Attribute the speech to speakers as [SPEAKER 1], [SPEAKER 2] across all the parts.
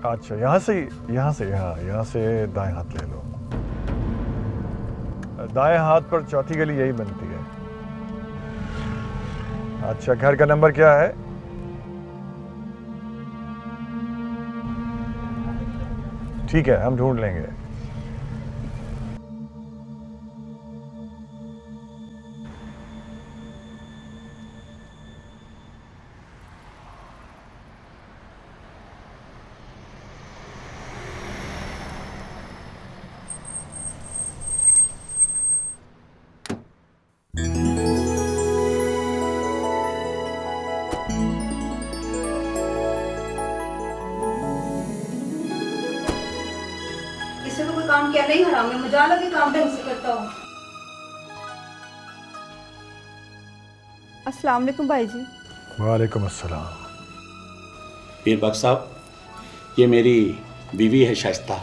[SPEAKER 1] अच्छा, यहाँ से दाएं हाथ ले लो। दाएं हाथ पर चौथी गली यही बनती है। अच्छा, घर का नंबर क्या है? ठीक है, हम ढूंढ लेंगे।
[SPEAKER 2] इससे तो कोई काम किया नहीं, हराम है, मजा लगे काम ढंग से करता हो। अस्सलाम वालेकुम भाई जी।
[SPEAKER 1] वालेकुम अस्सलाम।
[SPEAKER 3] पीर बख्श साहब, ये मेरी बीवी है शाइस्ता।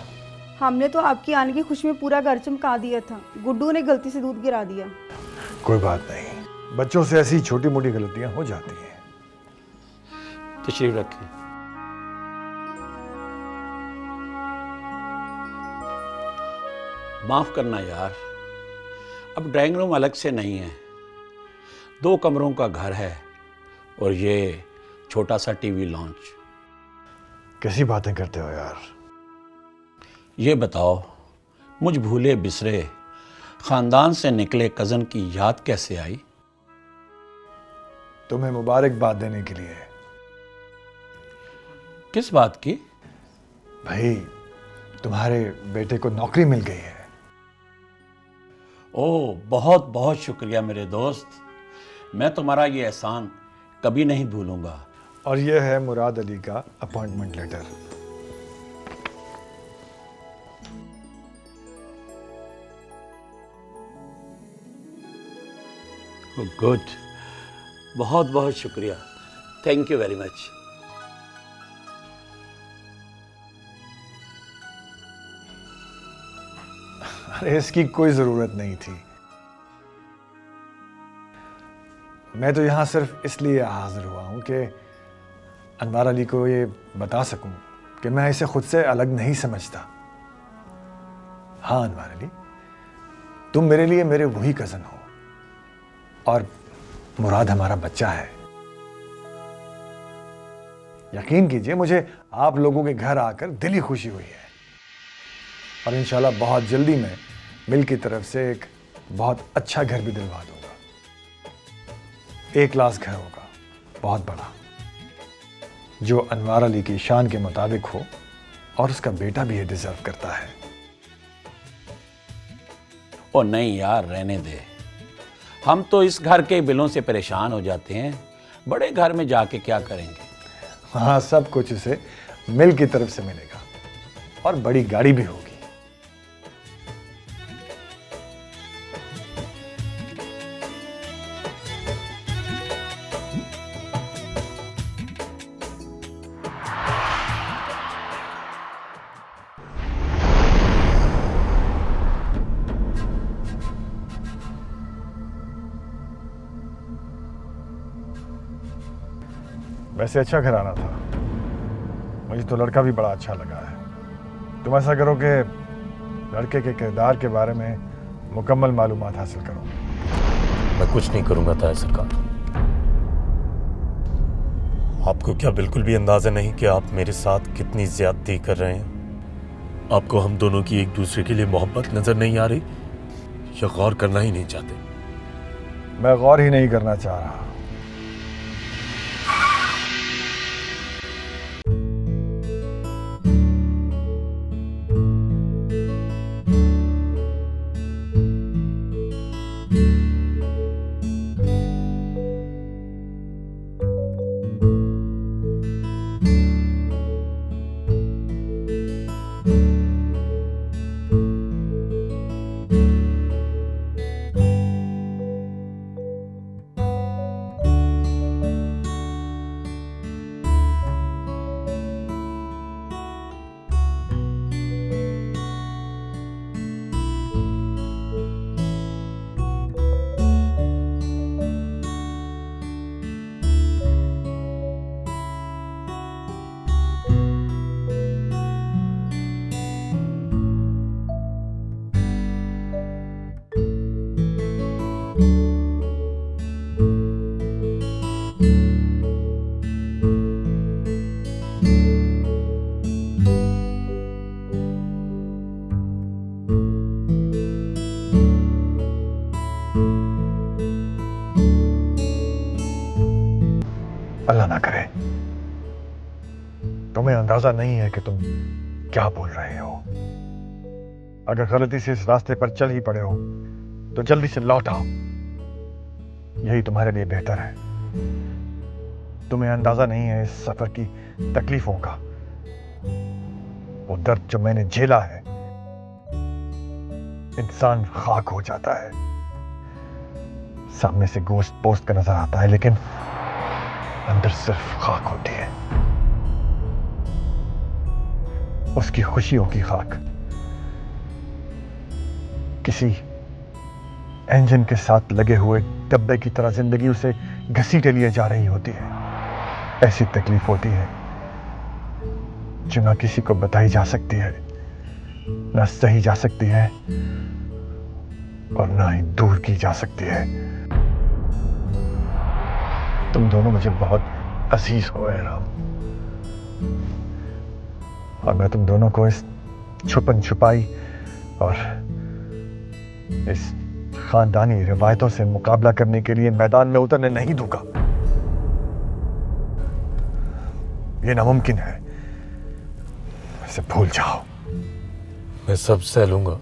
[SPEAKER 2] हमने तो आपकी आने की खुशी में पूरा घर चमका दिया था, गुड्डू ने गलती से दूध गिरा दिया।
[SPEAKER 1] कोई बात नहीं, बच्चों से ऐसी छोटी मोटी गलतियां हो जाती हैं।
[SPEAKER 3] तशरीफ रखें। माफ करना यार, अब ड्राइंग रूम अलग से नहीं है, 2 कमरों का घर है और ये छोटा सा टीवी लॉन्च।
[SPEAKER 1] कैसी बातें करते हो यार?
[SPEAKER 3] ये बताओ, मुझ भूले बिसरे खानदान से निकले कज़न की याद कैसे आई?
[SPEAKER 1] तुम्हें मुबारकबाद देने के लिए।
[SPEAKER 3] किस बात की?
[SPEAKER 1] भाई, तुम्हारे बेटे को नौकरी मिल गई है।
[SPEAKER 3] ओह, बहुत बहुत शुक्रिया मेरे दोस्त, मैं तुम्हारा ये एहसान कभी नहीं भूलूंगा।
[SPEAKER 1] और ये है मुराद अली का अपॉइंटमेंट लेटर।
[SPEAKER 3] गुड, बहुत बहुत शुक्रिया, थैंक यू वेरी मच।
[SPEAKER 1] अरे इसकी कोई जरूरत नहीं थी। मैं तो यहां सिर्फ इसलिए हाजिर हुआ हूं कि अनवार अली को ये बता सकूं कि मैं इसे खुद से अलग नहीं समझता। हाँ अनवार अली, तुम मेरे लिए मेरे वही कजन हो और मुराद हमारा बच्चा है। यकीन कीजिए, मुझे आप लोगों के घर आकर दिली खुशी हुई है और इंशाल्लाह बहुत जल्दी मैं मिल की तरफ से एक बहुत अच्छा घर भी दिलवा दूंगा। 1 क्लास घर होगा, बहुत बड़ा, जो अनवार अली की शान के मुताबिक हो और उसका बेटा भी ये डिजर्व करता है।
[SPEAKER 3] ओ नहीं यार, रहने दे, हम तो इस घर के बिलों से परेशान हो जाते हैं, बड़े घर में जाके क्या करेंगे।
[SPEAKER 1] हाँ, सब कुछ उसे मिल की तरफ से मिलेगा और बड़ी गाड़ी भी होगी। वैसे अच्छा घराना था, मुझे तो लड़का भी बड़ा अच्छा लगा है। तुम ऐसा करो कि लड़के के किरदार के बारे में मुकम्मल मालूमात हासिल करो।
[SPEAKER 4] मैं कुछ नहीं करूंगा ताया सरकार। आपको क्या बिल्कुल भी अंदाजा नहीं कि आप मेरे साथ कितनी ज्यादती कर रहे हैं? आपको हम दोनों की एक दूसरे के लिए मोहब्बत नजर नहीं आ रही या गौर करना ही नहीं चाहते?
[SPEAKER 1] मैं गौर ही नहीं करना चाह रहा। तुम्हें अंदाजा नहीं है कि तुम क्या बोल रहे हो। अगर गलती से इस रास्ते पर चल ही पड़े हो तो जल्दी से लौट आओ, यही तुम्हारे लिए बेहतर है। तुम्हें अंदाजा नहीं है इस सफर की तकलीफों का, वो दर्द जो मैंने झेला है। इंसान खाक हो जाता है, सामने से गोश्त पोस्ट का नजर आता है लेकिन अंदर सिर्फ खाक होती है। उसकी खुशियों की खाक किसी इंजन के साथ लगे हुए डब्बे की तरह जिंदगी उसे घसीटे लिए जा रही होती है। ऐसी तकलीफ होती है जो ना किसी को बताई जा सकती है, ना सही जा सकती है और ना ही दूर की जा सकती है। तुम दोनों मुझे बहुत अजीज हो एहराम, और मैं तुम दोनों को इस छुपन छुपाई और इस खानदानी रिवायतों से मुकाबला करने के लिए मैदान में उतरने नहीं दूंगा। ये नामुमकिन है, इसे भूल जाओ।
[SPEAKER 4] मैं सब सह लूंगा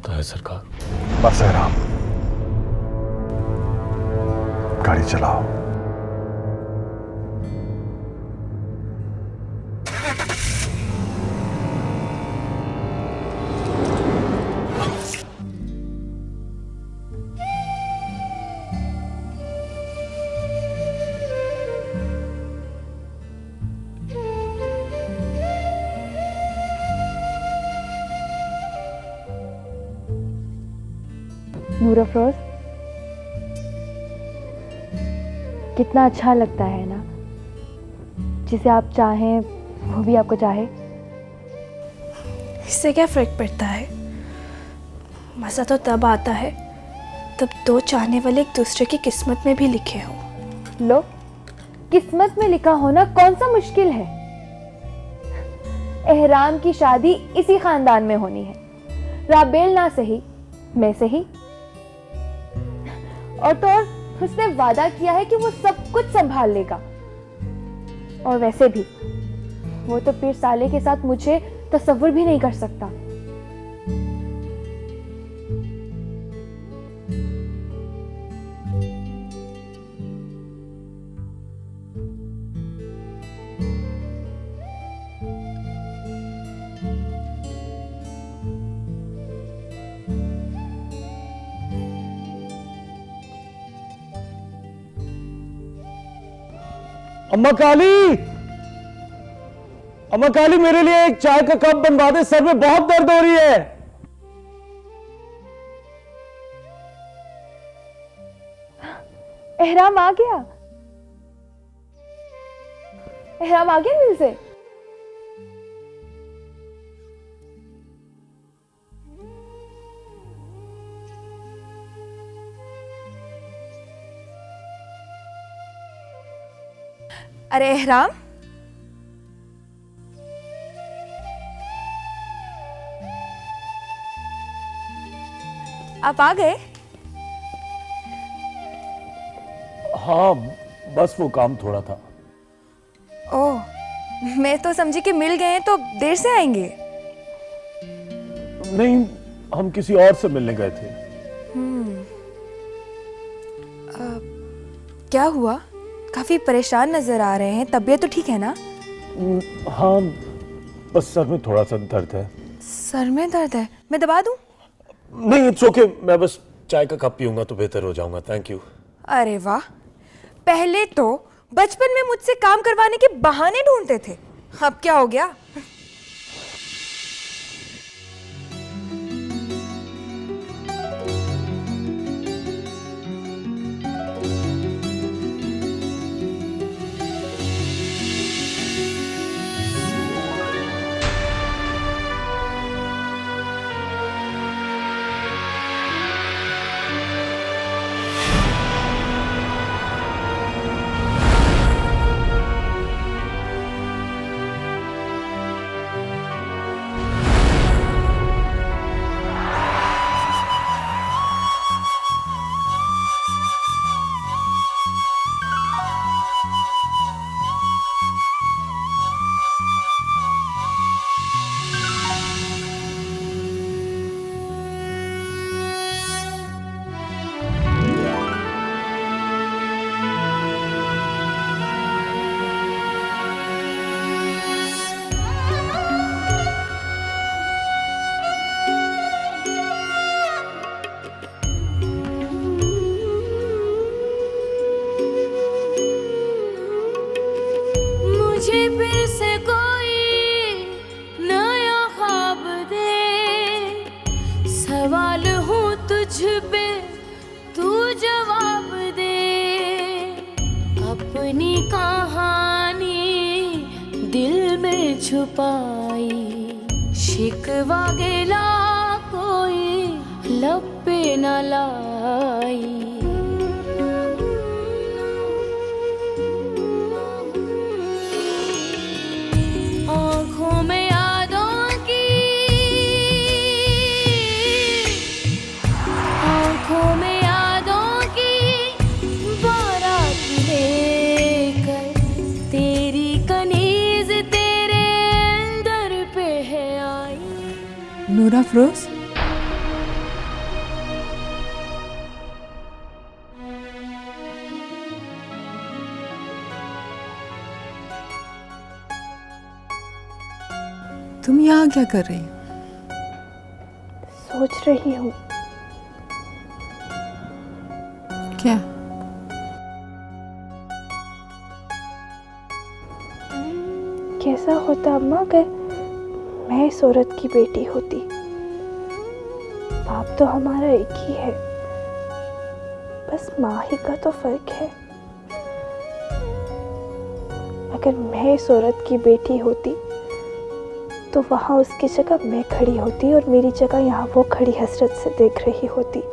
[SPEAKER 4] ताहे सरकार।
[SPEAKER 1] बस एहराम, गाड़ी चलाओ।
[SPEAKER 5] नूर अफरोज, कितना अच्छा लगता है ना, जिसे आप चाहें वो भी आपको चाहे।
[SPEAKER 6] इससे क्या फर्क पड़ता है? मज़ा तो तब आता है तब दो चाहने वाले एक दूसरे की किस्मत में भी लिखे हों।
[SPEAKER 5] लो, किस्मत में लिखा होना कौन सा मुश्किल है। एहराम की शादी इसी खानदान में होनी है, राबेल ना सही मैं सही। और तो और उसने वादा किया है कि वो सब कुछ संभाल लेगा। और वैसे भी वो तो पीर साले के साथ मुझे तसव्वुर भी नहीं कर सकता।
[SPEAKER 7] अम्मा काली, अम्मा काली, मेरे लिए एक चाय का कप बनवा दे, सर में बहुत दर्द हो रही है।
[SPEAKER 5] एहराम आ गया, एहराम आ गया मिल से।
[SPEAKER 6] अरे एहराम, आप आ गए?
[SPEAKER 4] हाँ, बस वो काम थोड़ा था।
[SPEAKER 6] ओह, मैं तो समझी कि मिल गए हैं तो देर से आएंगे।
[SPEAKER 4] नहीं, हम किसी और से मिलने गए थे।
[SPEAKER 6] क्या हुआ? काफी परेशान नजर आ रहे हैं, तबीयत तो ठीक है ना?
[SPEAKER 4] हाँ, बस सर में थोड़ा सा दर्द है।
[SPEAKER 6] सर में दर्द है, मैं दबा दूं?
[SPEAKER 4] नहीं, इट्स ओके, मैं बस चाय का कप पीऊंगा तो बेहतर हो जाऊंगा। Thank you.
[SPEAKER 6] अरे वाह, पहले तो बचपन में मुझसे काम करवाने के बहाने ढूंढते थे, अब क्या हो गया?
[SPEAKER 8] सवाल हूँ तुझ पे, तू जवाब दे। अपनी कहानी दिल में छुपाई, शिकवा गिला कोई लब पे न लाई। आँखों में यादों की, आँखों में यादों की बारात लेकर, तेरी कनीज तेरे दर पे है आई।
[SPEAKER 9] नूरा फरोज, तुम यहाँ क्या कर रही हो?
[SPEAKER 5] सोच रही हूँ।
[SPEAKER 9] क्या?
[SPEAKER 5] कैसा होता अम्मा अगर मैं इस औरत की बेटी होती। बाप तो हमारा एक ही है, बस माँ ही का तो फर्क है। अगर मैं इस औरत की बेटी होती तो वहाँ उसकी जगह मैं खड़ी होती और मेरी जगह यहाँ वो खड़ी हसरत से देख रही होती।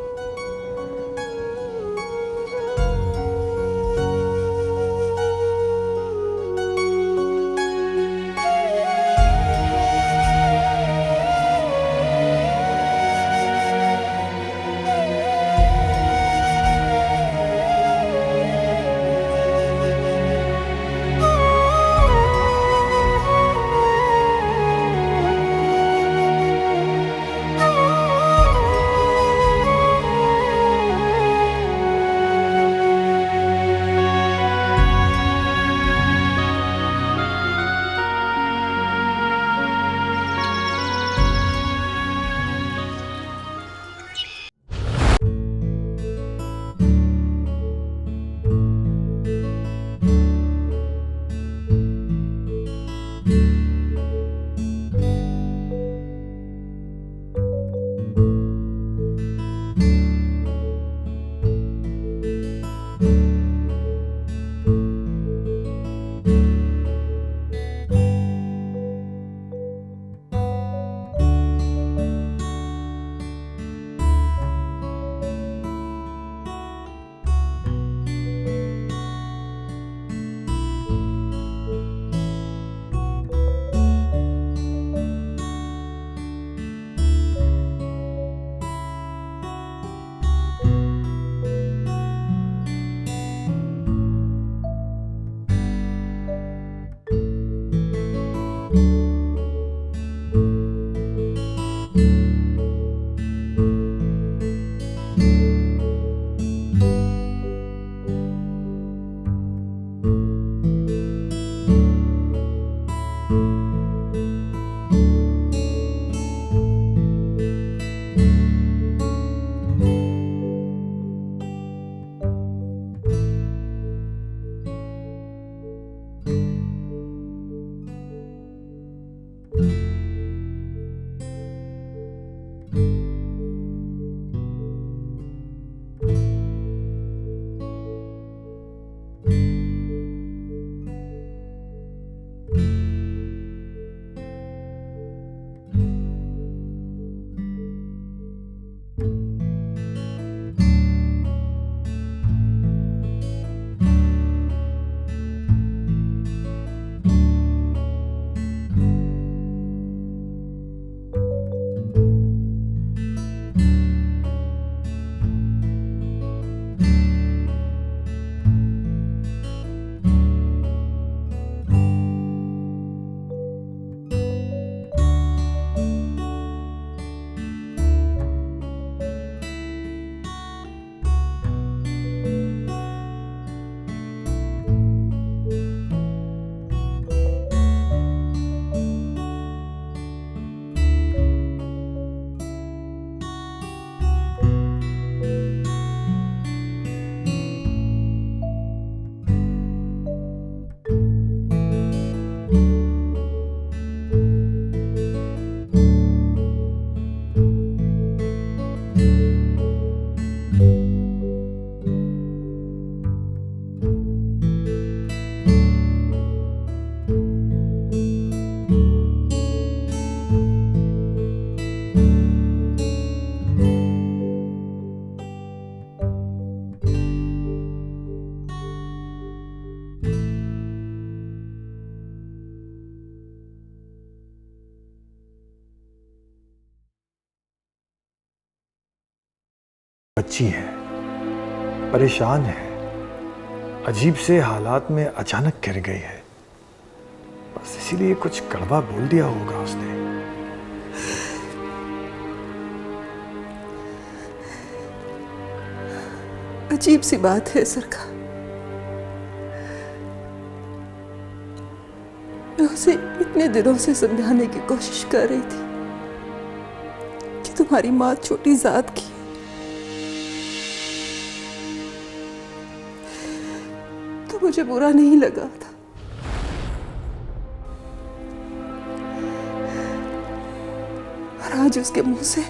[SPEAKER 1] बच्ची है, परेशान है, अजीब से हालात में अचानक गिर गई है। बस इसीलिए कुछ कड़वा बोल दिया होगा उसने।
[SPEAKER 9] अजीब सी बात है सरकार। मैं उसे इतने दिनों से समझाने की कोशिश कर रही थी कि तुम्हारी माँ छोटी जात की है। तो मुझे बुरा नहीं लगा था। और आज उसके मुंह से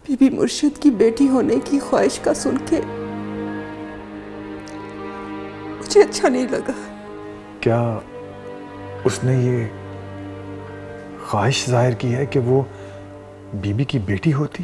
[SPEAKER 9] बीबी मुर्शिद की बेटी होने की ख्वाहिश का सुन के मुझे अच्छा नहीं लगा।
[SPEAKER 1] क्या उसने ये ख्वाहिश जाहिर की है कि वो बीबी की बेटी होती?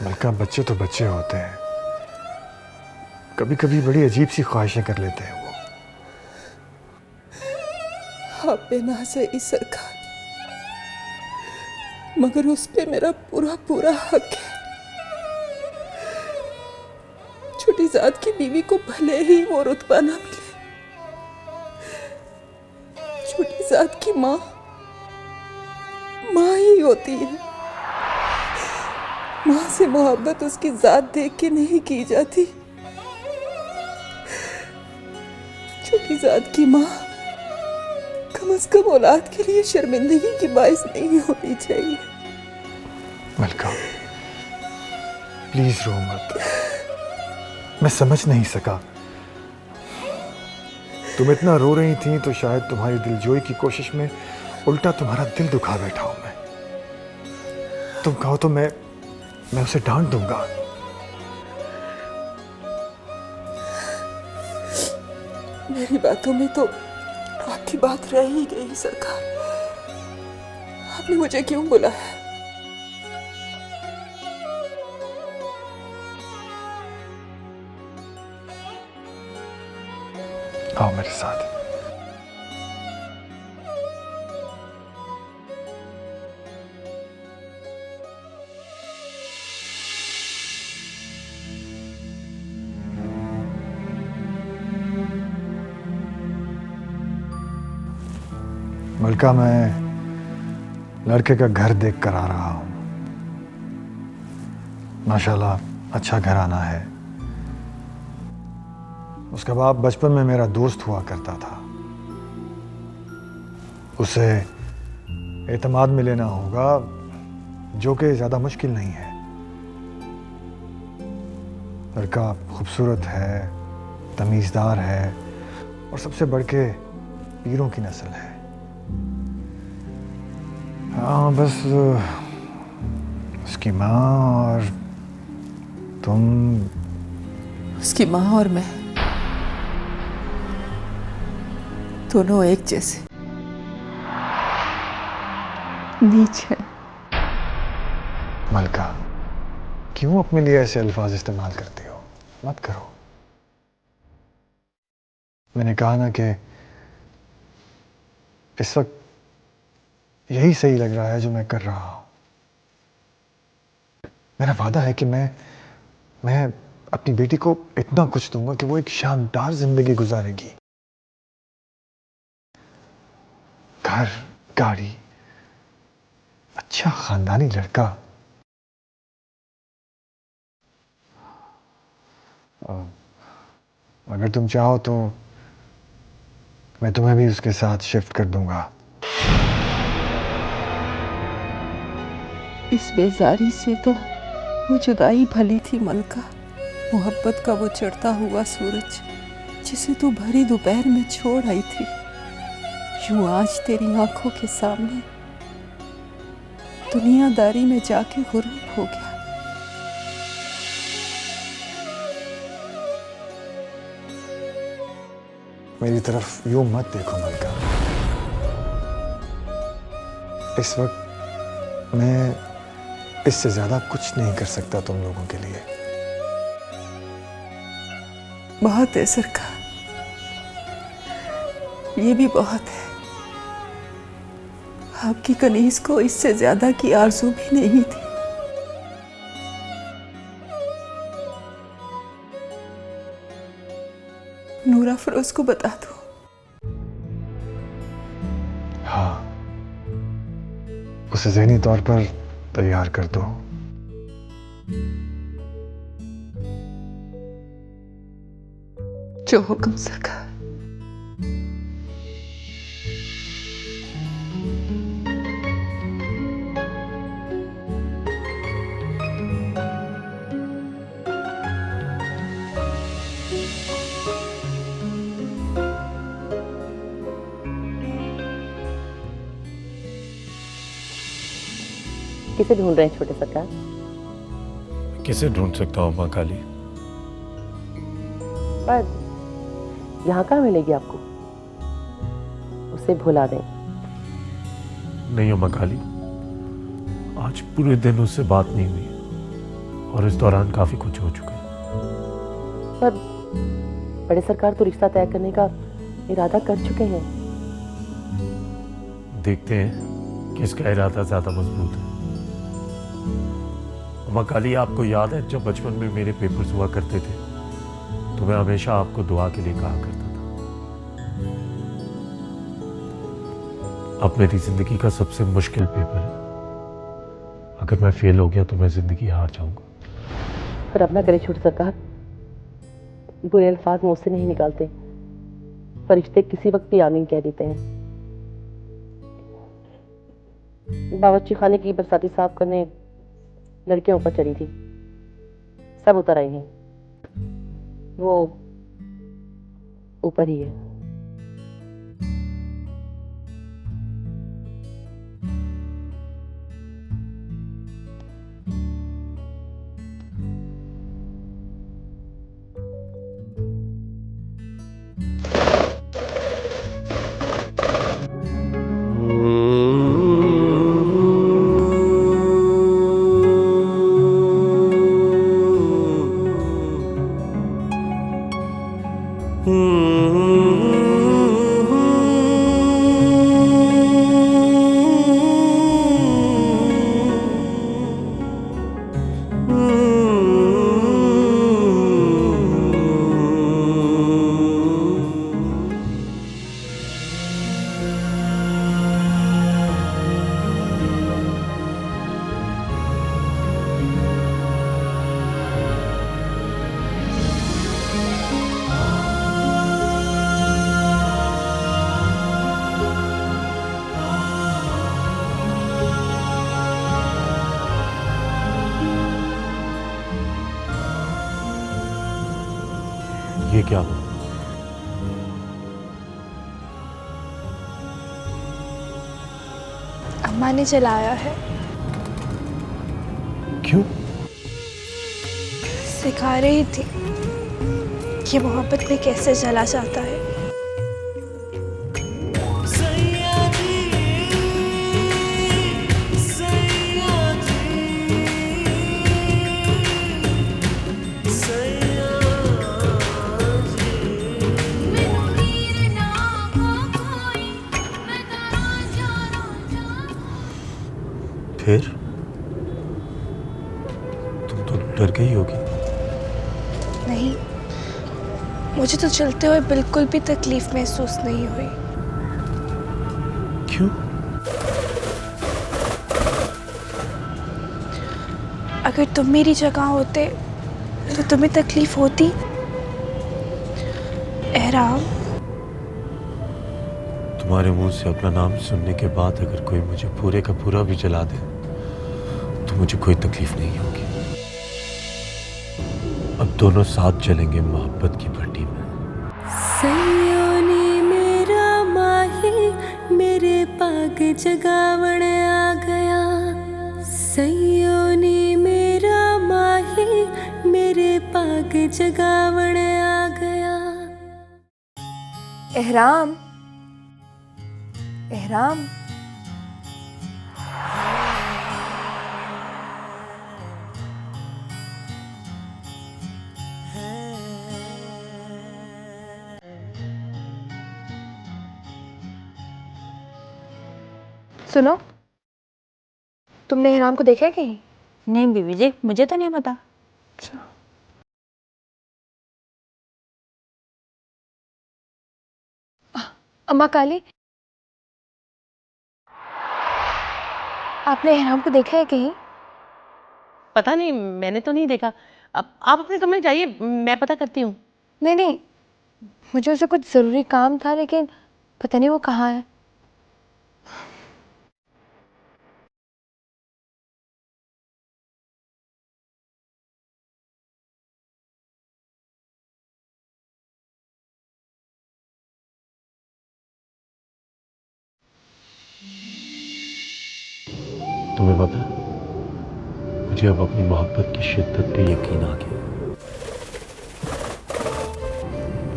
[SPEAKER 1] मलका, बच्चे तो बच्चे होते हैं, कभी कभी बड़ी अजीब सी ख्वाहिशें कर लेते हैं वो।
[SPEAKER 9] आप पे नाज है इस सरकार, मगर उस पे मेरा पूरा पूरा हक है। छोटी जात की बीवी को भले ही वो रुतबा ना मिले, छोटी जात की माँ माँ ही होती है। माँ से मोहब्बत उसकी जात देख के नहीं की जाती। छोटी जात की माँ कम से कम औलाद के लिए शर्मिंदगी की बाइस नहीं होनी चाहिए।
[SPEAKER 1] मलका, प्लीज रो मत। मैं समझ नहीं सका। तुम इतना रो रही थी तो शायद तुम्हारी दिलजोई की कोशिश में उल्टा तुम्हारा दिल दुखा बैठा हूं मैं। तुम कहो तो मैं उसे डांट दूंगा।
[SPEAKER 9] मेरी बातों में तो आपकी बात रह ही गई सरकार। आपने मुझे क्यों बुलाया?
[SPEAKER 1] आओ मेरे साथ। मलका, मैं लड़के का घर देख कर आ रहा हूं। माशाल्लाह अच्छा घराना है। उसका बाप बचपन में मेरा दोस्त हुआ करता था। उसे एतमाद में लेना होगा, जो कि ज्यादा मुश्किल नहीं है। लड़का खूबसूरत है, तमीज़दार है और सबसे बढ़ के पीरों की नस्ल है। हाँ, बस उसकी माँ और तुम।
[SPEAKER 9] उसकी माँ और मैं दोनों एक जैसे नीच है।
[SPEAKER 1] मलका, क्यों अपने लिए ऐसे अल्फाज इस्तेमाल करती हो? मत करो। मैंने कहा ना कि इस वक्त यही सही लग रहा है जो मैं कर रहा हूं। मेरा वादा है कि मैं अपनी बेटी को इतना कुछ दूंगा कि वो एक शानदार जिंदगी गुजारेगी। घर, गाड़ी, अच्छा खानदानी लड़का। अगर तुम चाहो तो मैं तुम्हें भी उसके साथ शिफ्ट कर दूंगा।
[SPEAKER 9] इस बेजारी से तो वो जुदाई भली थी मलका। मोहब्बत का वो चढ़ता हुआ सूरज जिसे तू भरी दोपहर में छोड़ आई थी, यूं आज तेरी आंखों के सामने दुनियादारी में जाके गुरूर हो गया।
[SPEAKER 1] मेरी तरफ यूं मत देखो मलका। इस वक्त मैं इससे ज्यादा कुछ नहीं कर सकता तुम लोगों के लिए।
[SPEAKER 9] बहुत है सरकार, ये भी बहुत है। आपकी कनीज को इससे ज्यादा की आरज़ू भी नहीं थी। नूरा फरोज को बता दो।
[SPEAKER 1] हाँ, उसे ज़हनी तौर पर तैयार कर दो।
[SPEAKER 9] जो हुक्म सरकार।
[SPEAKER 10] किसे ढूंढ रहे हैं छोटे सरकार?
[SPEAKER 4] किसे ढूंढ सकता हूँ माँ काली?
[SPEAKER 10] पर यहाँ कहाँ मिलेगी आपको? उसे भुला दें।
[SPEAKER 4] नहीं हो माँ काली, आज पूरे दिन उससे बात नहीं हुई और इस दौरान काफी कुछ हो चुका है।
[SPEAKER 10] पर बड़े सरकार तो रिश्ता तय करने का इरादा कर चुके हैं।
[SPEAKER 4] देखते हैं किसका इरादा ज्यादा मजबूत है। माँ काली, आपको याद है जब बचपन में मेरे पेपर्स हुआ करते थे तो मैं हमेशा आपको दुआ के लिए कहा करता था। अब मेरी जिंदगी का सबसे मुश्किल पेपर है। अगर मैं फेल हो गया तो मैं जिंदगी हार जाऊंगा।
[SPEAKER 10] पर अब ना करे छोटे सरकार, बुरे अल्फाज मुंह से नहीं निकालते। फरिश्ते किसी वक्त भी आमीन कह देते हैं। बावर्ची खाने की बरसाती साफ करने लड़कियों ऊपर चढ़ी थी, सब उतर आई हैं। वो ऊपर ही है।
[SPEAKER 4] ये क्या हुआ?
[SPEAKER 6] अम्मा ने जलाया है।
[SPEAKER 4] क्यों?
[SPEAKER 6] सिखा रही थी कि मोहब्बत में कैसे जला जाता है।
[SPEAKER 4] फिर तुम तो डर गई होगी।
[SPEAKER 6] नहीं, मुझे तो चलते हुए बिल्कुल भी तकलीफ महसूस नहीं हुई।
[SPEAKER 4] क्यों?
[SPEAKER 6] अगर तुम मेरी जगह होते तो तुम्हें तकलीफ होती? एहराम,
[SPEAKER 4] तुम्हारे मुंह से अपना नाम सुनने के बाद अगर कोई मुझे पूरे का पूरा भी जला दे तो मुझे कोई तकलीफ नहीं होगी। अब दोनों साथ चलेंगे मोहब्बत की भट्टी में।
[SPEAKER 8] सयोनी मेरा माही मेरे पाग जगावण आ गया। सयोनी मेरा माही मेरे पाग जगावण आ गया।
[SPEAKER 5] एहराम, एहराम। सुनो, तुमने एहराम को देखा है कहीं?
[SPEAKER 11] नहीं बीबी जी, मुझे तो नहीं पता।
[SPEAKER 5] अम्मा काली, आपने एहराम को देखा है कहीं?
[SPEAKER 10] पता नहीं, मैंने तो नहीं देखा। अब आप अपने कमरे में जाइए, मैं पता करती हूँ।
[SPEAKER 5] नहीं नहीं, मुझे उससे कुछ ज़रूरी काम था, लेकिन पता नहीं वो कहाँ है।
[SPEAKER 4] तुम्हें पता है, मुझे अब अपनी मोहब्बत की शिद्दत पे यकीन आ गया।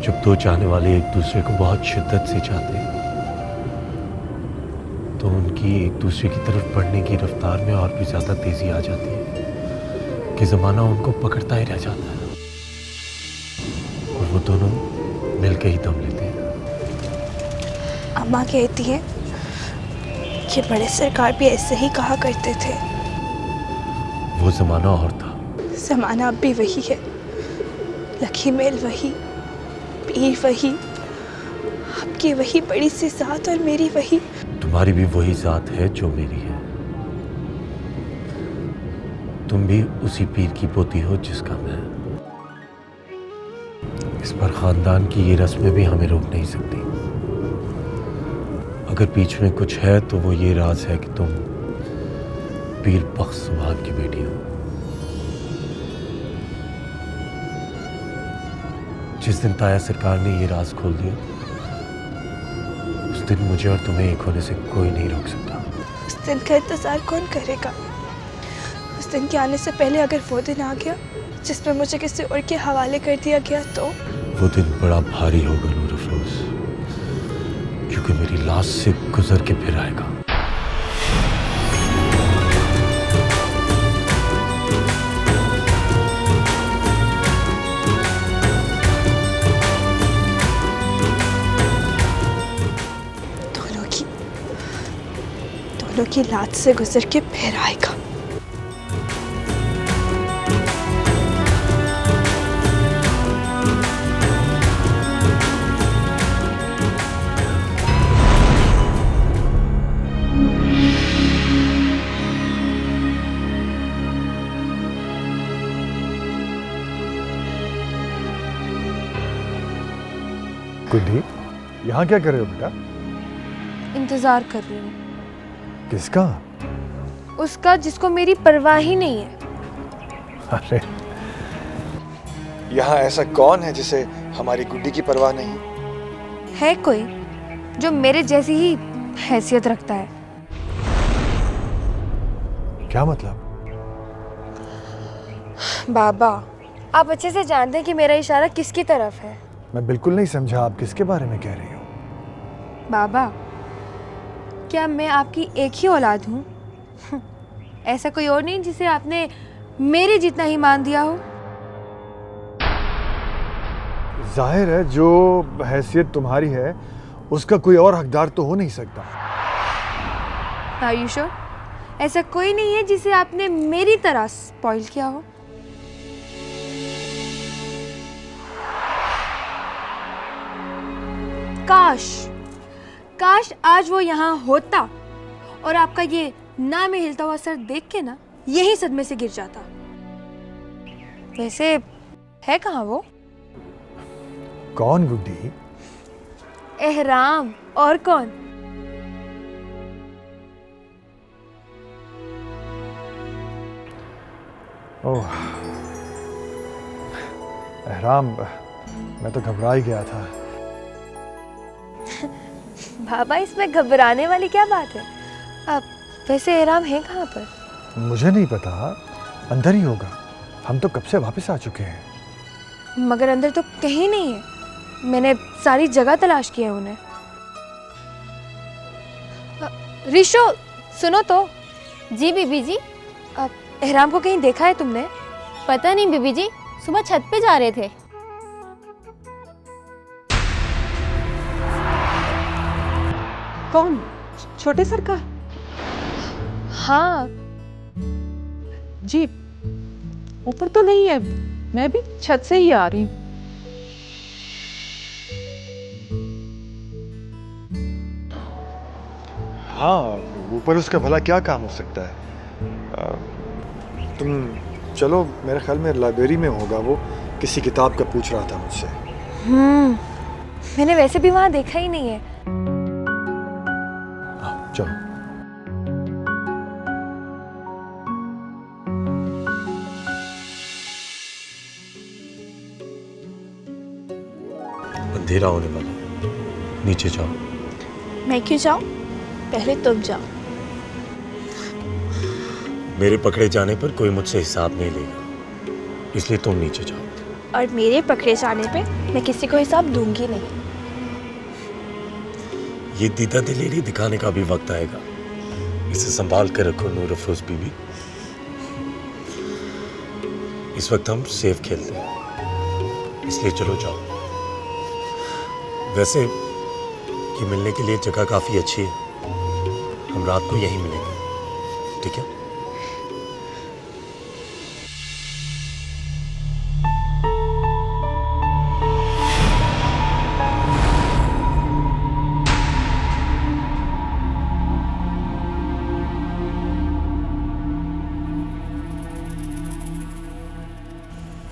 [SPEAKER 4] जब दो चाहने वाले एक दूसरे को बहुत शिद्दत से चाहते हैं तो उनकी एक दूसरे की तरफ बढ़ने की रफ्तार में और भी ज्यादा तेजी आ जाती है कि जमाना उनको पकड़ता ही रह जाता है और वो दोनों मिलकर ही दम लेते हैं।
[SPEAKER 6] अम्मा कहती है कि बड़े सरकार भी ऐसे ही कहा करते थे।
[SPEAKER 4] वो जमाना और था।
[SPEAKER 6] जमाना अब भी वही है, लकी मेल वही, पीर वही, आपकी वही बड़ी सी जात और मेरी वही।
[SPEAKER 4] तुम्हारी भी वही जात है जो मेरी है। तुम भी उसी पीर की पोती हो जिसका मैं। इस पर खानदान की ये रस्में भी हमें रोक नहीं सकती। अगर बीच में कुछ है तो वो ये राज है कि तुम पीर बख्श सुभान की बेटी हो। जिस दिन ताया सरकार ने ये राज खोल दिया, उस दिन मुझे और तुम्हें एक होने से कोई नहीं रोक सकता।
[SPEAKER 6] उस दिन का इंतजार कौन करेगा? उस दिन के आने से पहले अगर वो दिन आ गया जिसमें मुझे किसी और के हवाले कर दिया गया तो?
[SPEAKER 4] वो दिन बड़ा भारी होगा नूर अफरोज, क्योंकि मेरी लाश से गुजर के फिर आएगा।
[SPEAKER 6] दोनों की लात से गुजर के फिर आएगा।
[SPEAKER 1] गुड्डी, यहाँ क्या कर रहे हो बेटा?
[SPEAKER 5] इंतजार कर रही हूँ।
[SPEAKER 1] किसका?
[SPEAKER 5] उसका जिसको मेरी परवाह ही नहीं है।
[SPEAKER 1] अरे, यहाँ ऐसा कौन है जिसे हमारी गुड्डी की परवाह नहीं?
[SPEAKER 5] है कोई जो मेरे जैसी ही हैसियत रखता है।
[SPEAKER 1] क्या मतलब?
[SPEAKER 5] बाबा, आप अच्छे से जानते हैं कि मेरा इशारा किसकी तरफ है।
[SPEAKER 1] मैं बिल्कुल नहीं समझा, आप किसके बारे में कह रही हो?
[SPEAKER 5] बाबा, क्या मैं आपकी एक ही औलाद हूँ? ऐसा कोई और नहीं जिसे आपने मेरे जितना ही मान दिया हो।
[SPEAKER 1] जाहिर है जो हैसियत तुम्हारी है उसका कोई और हकदार तो हो नहीं सकता।
[SPEAKER 5] Are you sure? ऐसा कोई नहीं है जिसे आपने मेरी तरह स्पॉइल किया हो। काश आज वो यहाँ होता और आपका ये ना में हिलता हुआ सर देख के ना यही सदमे से गिर जाता। वैसे है कहाँ वो?
[SPEAKER 1] कौन गुड्डी?
[SPEAKER 5] एहराम, और कौन?
[SPEAKER 1] ओह, एहराम, मैं तो घबरा ही गया था।
[SPEAKER 5] बाबा, इसमें घबराने वाली क्या बात है? अब वैसे एहराम है कहाँ पर?
[SPEAKER 1] मुझे नहीं पता, अंदर ही होगा। हम तो कब से वापस आ चुके हैं।
[SPEAKER 5] मगर अंदर तो कहीं नहीं है। मैंने सारी जगह तलाश की है उन्हें। रिशो, सुनो तो।
[SPEAKER 12] जी बीबी जी।
[SPEAKER 5] एहराम को कहीं देखा है तुमने?
[SPEAKER 12] पता नहीं बीबी जी, सुबह छत पे जा रहे थे।
[SPEAKER 9] कौन? छोटे सर का?
[SPEAKER 5] हाँ।
[SPEAKER 9] जी, ऊपर तो नहीं है, मैं भी छत से ही आ रही हूँ।
[SPEAKER 1] हाँ, ऊपर उसका भला क्या काम हो सकता है? तुम चलो, मेरे ख्याल में लाइब्रेरी में होगा, वो किसी किताब का पूछ रहा था मुझसे।
[SPEAKER 5] मैंने वैसे भी वहां देखा ही नहीं है।
[SPEAKER 1] चलो।
[SPEAKER 4] अंधेरा होने वाला है, नीचे जाओ।
[SPEAKER 6] मैं क्यों जाऊं? पहले तुम जाओ।
[SPEAKER 4] मेरे पकड़े जाने पर कोई मुझसे हिसाब नहीं लेगा, इसलिए तुम नीचे जाओ।
[SPEAKER 6] और मेरे पकड़े जाने पे मैं किसी को हिसाब दूंगी नहीं।
[SPEAKER 4] ये दीदा दिलेरी दिखाने का भी वक्त आएगा, इसे संभाल कर रखो नूर अफरोज बीबी। इस वक्त हम सेफ खेलते हैं, इसलिए चलो जाओ। वैसे ये मिलने के लिए जगह काफी अच्छी है, हम रात को यहीं मिलेंगे, ठीक है?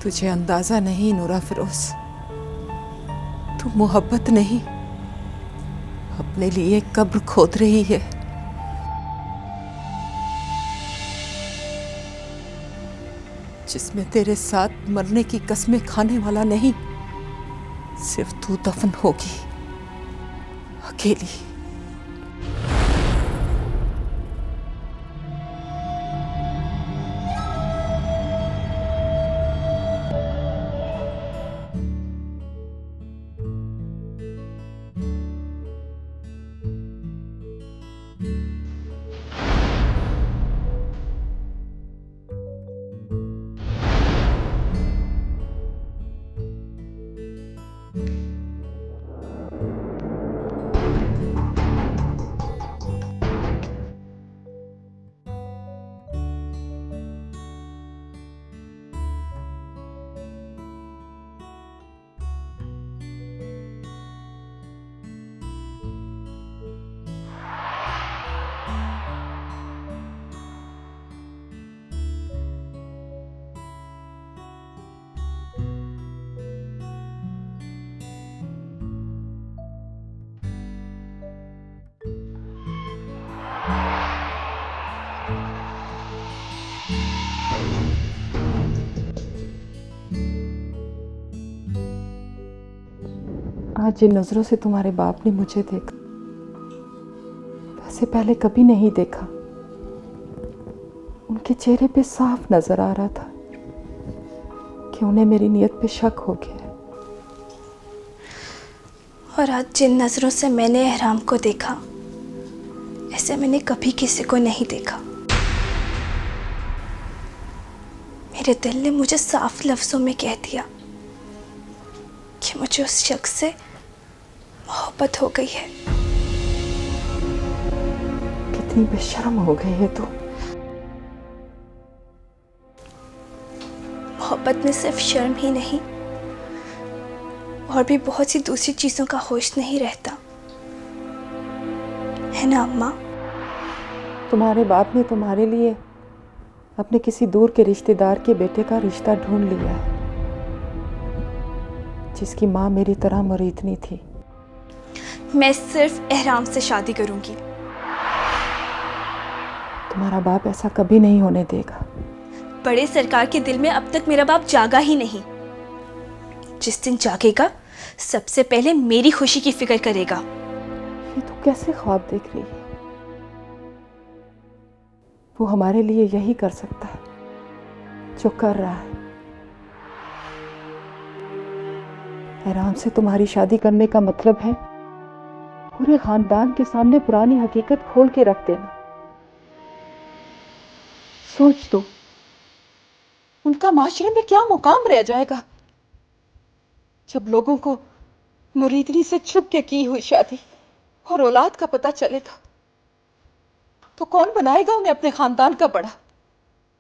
[SPEAKER 9] तुझे अंदाजा नहीं नूरा फिरोज, तू मोहब्बत नहीं अपने लिए कब्र खोद रही है। जिसमें तेरे साथ मरने की कसमें खाने वाला नहीं, सिर्फ तू दफन होगी, अकेली। आज जिन नजरों से तुम्हारे बाप ने मुझे देखा, वैसे पहले कभी नहीं देखा। उनके चेहरे पे साफ नजर आ रहा था कि उन्हें मेरी नीयत पे शक हो गया।
[SPEAKER 6] और आज जिन नज़रों से मैंने एहराम को देखा, ऐसे मैंने कभी किसी को नहीं देखा। मेरे दिल ने मुझे साफ लफ्ज़ों में कह दिया कि मुझे उस शख्स से मोहब्बत हो गई है।
[SPEAKER 9] कितनी बेशर्म हो गई है तू।
[SPEAKER 6] मोहब्बत में सिर्फ शर्म ही नहीं, और भी बहुत सी दूसरी चीज़ों का होश नहीं रहता, है ना अम्मा?
[SPEAKER 9] तुम्हारे बाप ने तुम्हारे लिए अपने किसी दूर के रिश्तेदार के बेटे का रिश्ता ढूंढ लिया है, जिसकी माँ मेरी तरह मरीदनी थी।
[SPEAKER 6] मैं सिर्फ एहराम से शादी करूंगी।
[SPEAKER 9] तुम्हारा बाप ऐसा कभी नहीं होने देगा।
[SPEAKER 6] बड़े सरकार के दिल में अब तक मेरा बाप जागा ही नहीं। जिस दिन जागेगा, सबसे पहले मेरी खुशी की फिक्र करेगा।
[SPEAKER 9] ये तू कैसे ख्वाब देख रही है? वो हमारे लिए यही कर सकता है जो कर रहा है। एहराम से तुम्हारी शादी करने का मतलब है पूरे खानदान के सामने पुरानी हकीकत खोल के रख देना। सोच दो, उनका माशरे में क्या मुकाम रह जाएगा जब लोगों को मुरीदनी से छुप के की हुई शादी और औलाद का पता चलेगा। तो कौन बनाएगा उन्हें अपने खानदान का बड़ा?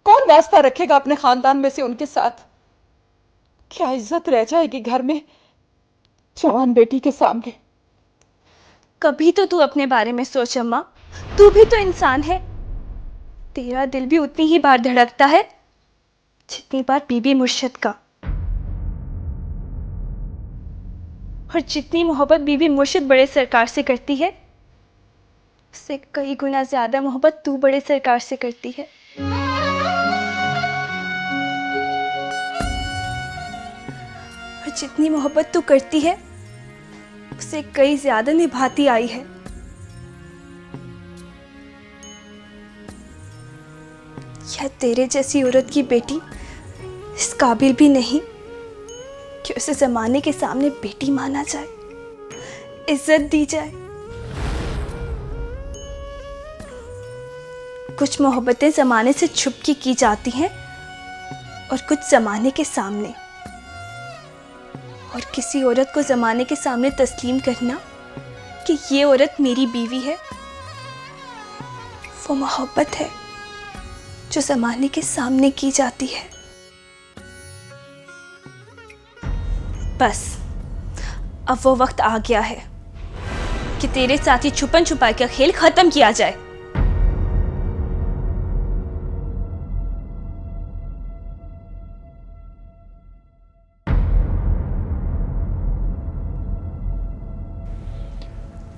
[SPEAKER 9] कौन वास्ता रखेगा अपने खानदान में से उनके साथ? क्या इज्जत रह जाएगी घर में जवान बेटी के सामने?
[SPEAKER 6] कभी तो तू अपने बारे में सोच अम्मा, तू भी तो इंसान है। तेरा दिल भी उतनी ही बार धड़कता है जितनी बार बीबी मुर्शिद का, और जितनी मोहब्बत बीबी मुर्शिद बड़े सरकार से करती है उससे कई गुना ज्यादा मोहब्बत तू बड़े सरकार से करती है। और जितनी मोहब्बत तू करती है उससे कई ज्यादा निभाती आई है। या तेरे जैसी औरत की बेटी इस काबिल भी नहीं कि उसे जमाने के सामने बेटी माना जाए, इज्जत दी जाए। कुछ मोहब्बतें जमाने से छुप के की जाती हैं और कुछ जमाने के सामने। और किसी औरत को जमाने के सामने तस्लीम करना कि ये औरत मेरी बीवी है, वो मोहब्बत है जो जमाने के सामने की जाती है। बस अब वो वक्त आ गया है कि तेरे साथ ही छुपन छुपाई का खेल खत्म किया जाए।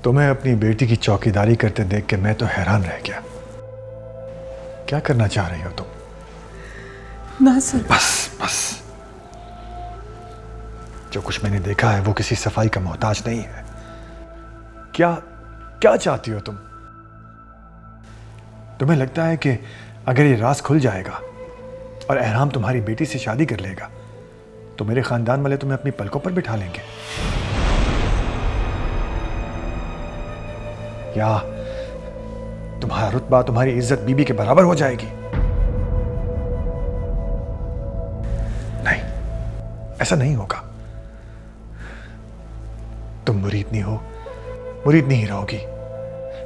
[SPEAKER 1] तुम्हें अपनी बेटी की चौकीदारी करते देख के मैं तो हैरान रह गया। क्या करना चाह रही हो तुम?
[SPEAKER 9] ना सर।
[SPEAKER 1] बस बस, जो कुछ मैंने देखा है वो किसी सफाई का मोहताज नहीं है। क्या क्या चाहती हो तुम? तुम्हें लगता है कि अगर ये राज खुल जाएगा और एहराम तुम्हारी बेटी से शादी कर लेगा तो मेरे खानदान वाले तुम्हें अपनी पलकों पर बिठा लेंगे? या तुम्हारा रुतबा, तुम्हारी इज्जत बीबी के बराबर हो जाएगी? नहीं, ऐसा नहीं होगा। तुम मुरीदनी हो, मुरीदनी ही रहोगी।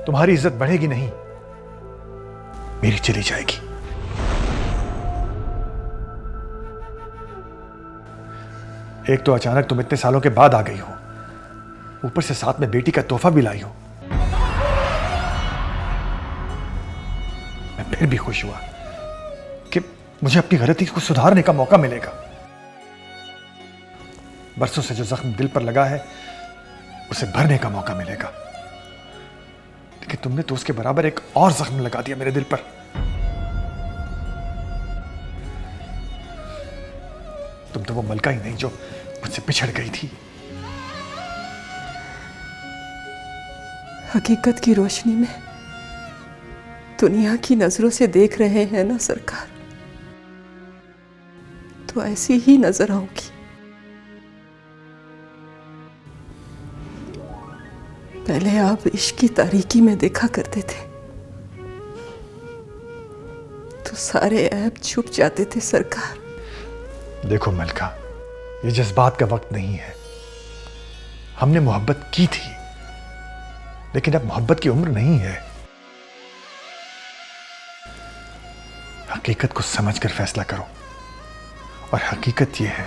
[SPEAKER 1] तुम्हारी इज्जत बढ़ेगी नहीं, मेरी चली जाएगी। एक तो अचानक तुम इतने सालों के बाद आ गई हो, ऊपर से साथ में बेटी का तोहफा भी लाई हो। मैं फिर भी खुश हुआ कि मुझे अपनी गलती को सुधारने का मौका मिलेगा। बरसों से जो जख्म दिल पर लगा है उसे भरने का मौका मिलेगा। लेकिन तुमने तो उसके बराबर एक और जख्म लगा दिया मेरे दिल पर। तुम तो वो मलका ही नहीं जो मुझसे पिछड़ गई थी।
[SPEAKER 9] हकीकत की रोशनी में दुनिया की नजरों से देख रहे हैं ना सरकार, तो ऐसी ही नजर आऊंगी। पहले आप इश्क की तारीकी में देखा करते थे तो सारे ऐब छुप जाते थे सरकार।
[SPEAKER 1] देखो मलका, ये जज्बात का वक्त नहीं है। हमने मोहब्बत की थी, लेकिन अब मोहब्बत की उम्र नहीं है। हकीकत को समझकर फैसला करो, और हकीकत यह है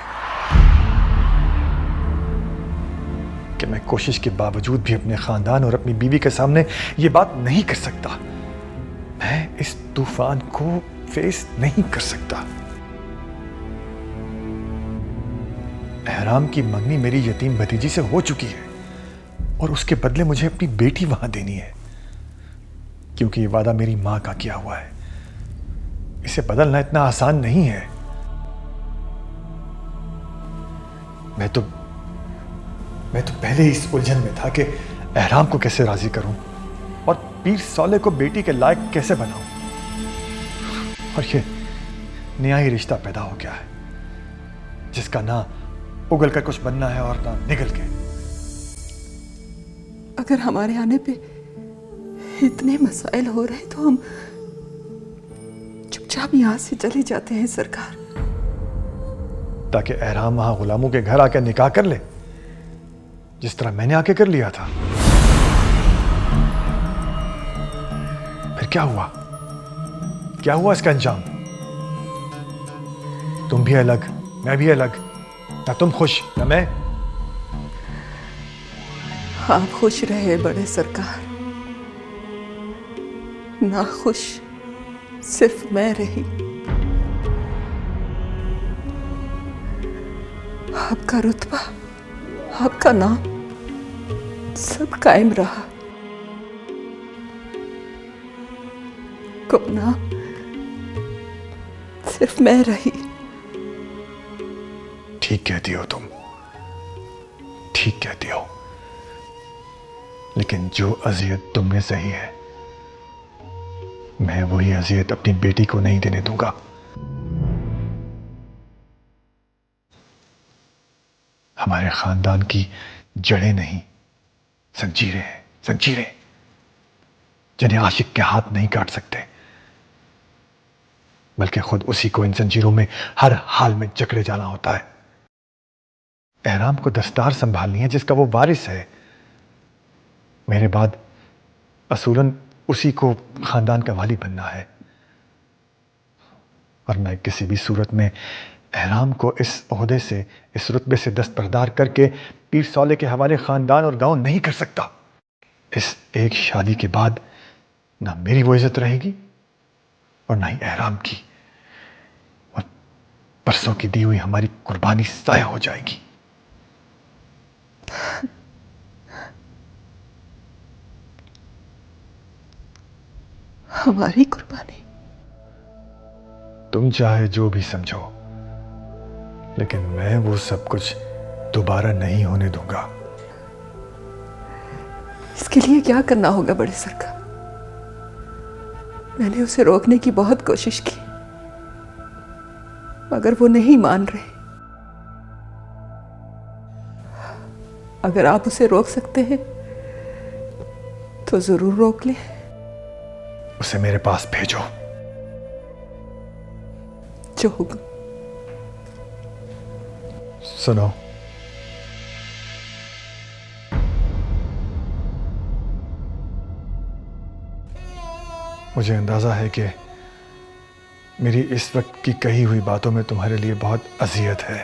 [SPEAKER 1] कि मैं कोशिश के बावजूद भी अपने खानदान और अपनी बीवी के सामने ये बात नहीं कर सकता। मैं इस तूफान को फेस नहीं कर सकता। एहराम की मंगनी मेरी यतीम भतीजी से हो चुकी है और उसके बदले मुझे अपनी बेटी वहां देनी है, क्योंकि ये वादा मेरी मां का किया हुआ है। इसे बदलना इतना आसान नहीं है। मैं तो पहले ही इस उलझन में था कि एहराम को कैसे राजी करूं और पीर सौले को बेटी के लायक कैसे बनाऊं, और ये नया ही रिश्ता पैदा हो गया है जिसका ना उगल कर कुछ बनना है और ना निगल के।
[SPEAKER 9] अगर हमारे आने पे इतने मसाइल हो रहे तो हम चुपचाप यहां से चले जाते हैं सरकार,
[SPEAKER 1] ताकि एहराम वहां गुलामों के घर आकर निकाह कर ले, जिस तरह मैंने आके कर लिया था। फिर क्या हुआ? क्या हुआ इसका अंजाम? तुम भी अलग, मैं भी अलग, ना तुम खुश ना मैं।
[SPEAKER 9] आप खुश रहे बड़े सरकार, ना खुश सिर्फ मैं रही। आपका रुतबा, आपका नाम सब कायम रहा। गुमनाम सिर्फ मैं रही।
[SPEAKER 1] ठीक कहती हो तुम, ठीक कहती हो, लेकिन जो अजियत तुमने सही है, मैं वही अजियत अपनी बेटी को नहीं देने दूंगा। हमारे खानदान की जड़ें नहीं, जंजीरें हैं, जंजीरें, जिन्हें आशिक के हाथ नहीं काट सकते, बल्कि खुद उसी को इन जंजीरों में हर हाल में जकड़े जाना होता है। एहराम को दस्तार संभालनी है जिसका वो वारिस है। मेरे बाद असूलन उसी को खानदान का वाली बनना है, और मैं किसी भी सूरत में एहराम को इस ओहदे से, इस रुतबे से दस्तबरदार करके पीर सौले के हवाले खानदान और गांव नहीं कर सकता। इस एक शादी के बाद ना मेरी वो इज्जत रहेगी और ना ही एहराम की, और परसों की दी हुई हमारी कुर्बानी ज़ाया हो जाएगी।
[SPEAKER 9] हमारी कुर्बानी?
[SPEAKER 1] तुम चाहे जो भी समझो, लेकिन मैं वो सब कुछ दोबारा नहीं होने दूंगा।
[SPEAKER 9] इसके लिए क्या करना होगा बड़े सरकार? मैंने उसे रोकने की बहुत कोशिश की, मगर वो नहीं मान रहे। अगर आप उसे रोक सकते हैं तो जरूर रोक लें।
[SPEAKER 1] उसे मेरे पास भेजो।
[SPEAKER 9] जो हुक्म।
[SPEAKER 1] सुनो, मुझे अंदाजा है कि मेरी इस वक्त की कही हुई बातों में तुम्हारे लिए बहुत अजियत है,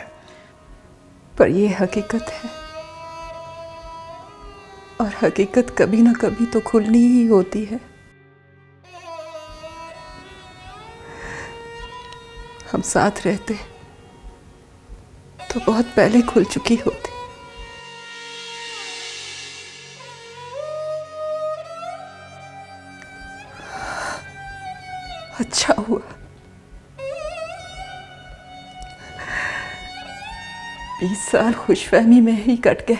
[SPEAKER 9] पर यह हकीकत है, और हकीकत कभी ना कभी तो खुलनी ही होती है। हम साथ रहते तो बहुत पहले खुल चुकी होती। अच्छा हुआ 20 साल खुशफहमी में ही कट गए।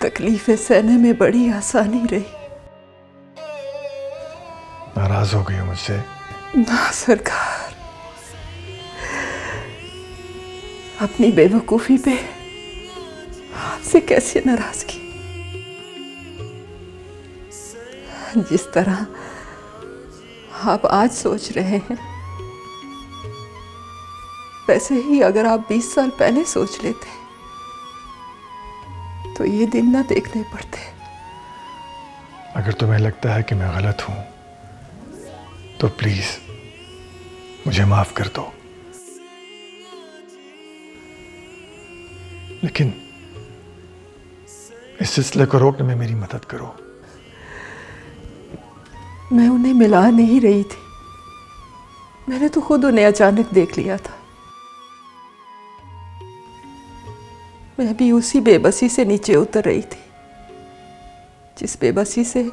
[SPEAKER 9] तकलीफें सहने में बड़ी आसानी रही।
[SPEAKER 1] नाराज हो गई हो मुझसे?
[SPEAKER 9] ना सरकार, अपनी बेवकूफी पे आपसे कैसे नाराजगी? जिस तरह आप आज सोच रहे हैं, वैसे ही अगर आप 20 साल पहले सोच लेते तो ये दिन ना देखने पड़ते।
[SPEAKER 1] अगर तुम्हें लगता है कि मैं गलत हूं तो प्लीज मुझे माफ कर दो, लेकिन इस सिलसिले को रोकने में मेरी मदद करो।
[SPEAKER 9] मैं उन्हें मिला नहीं रही थी, मैंने तो खुद उन्हें अचानक देख लिया था। मैं भी उसी बेबसी से नीचे उतर रही थी जिस बेबसी से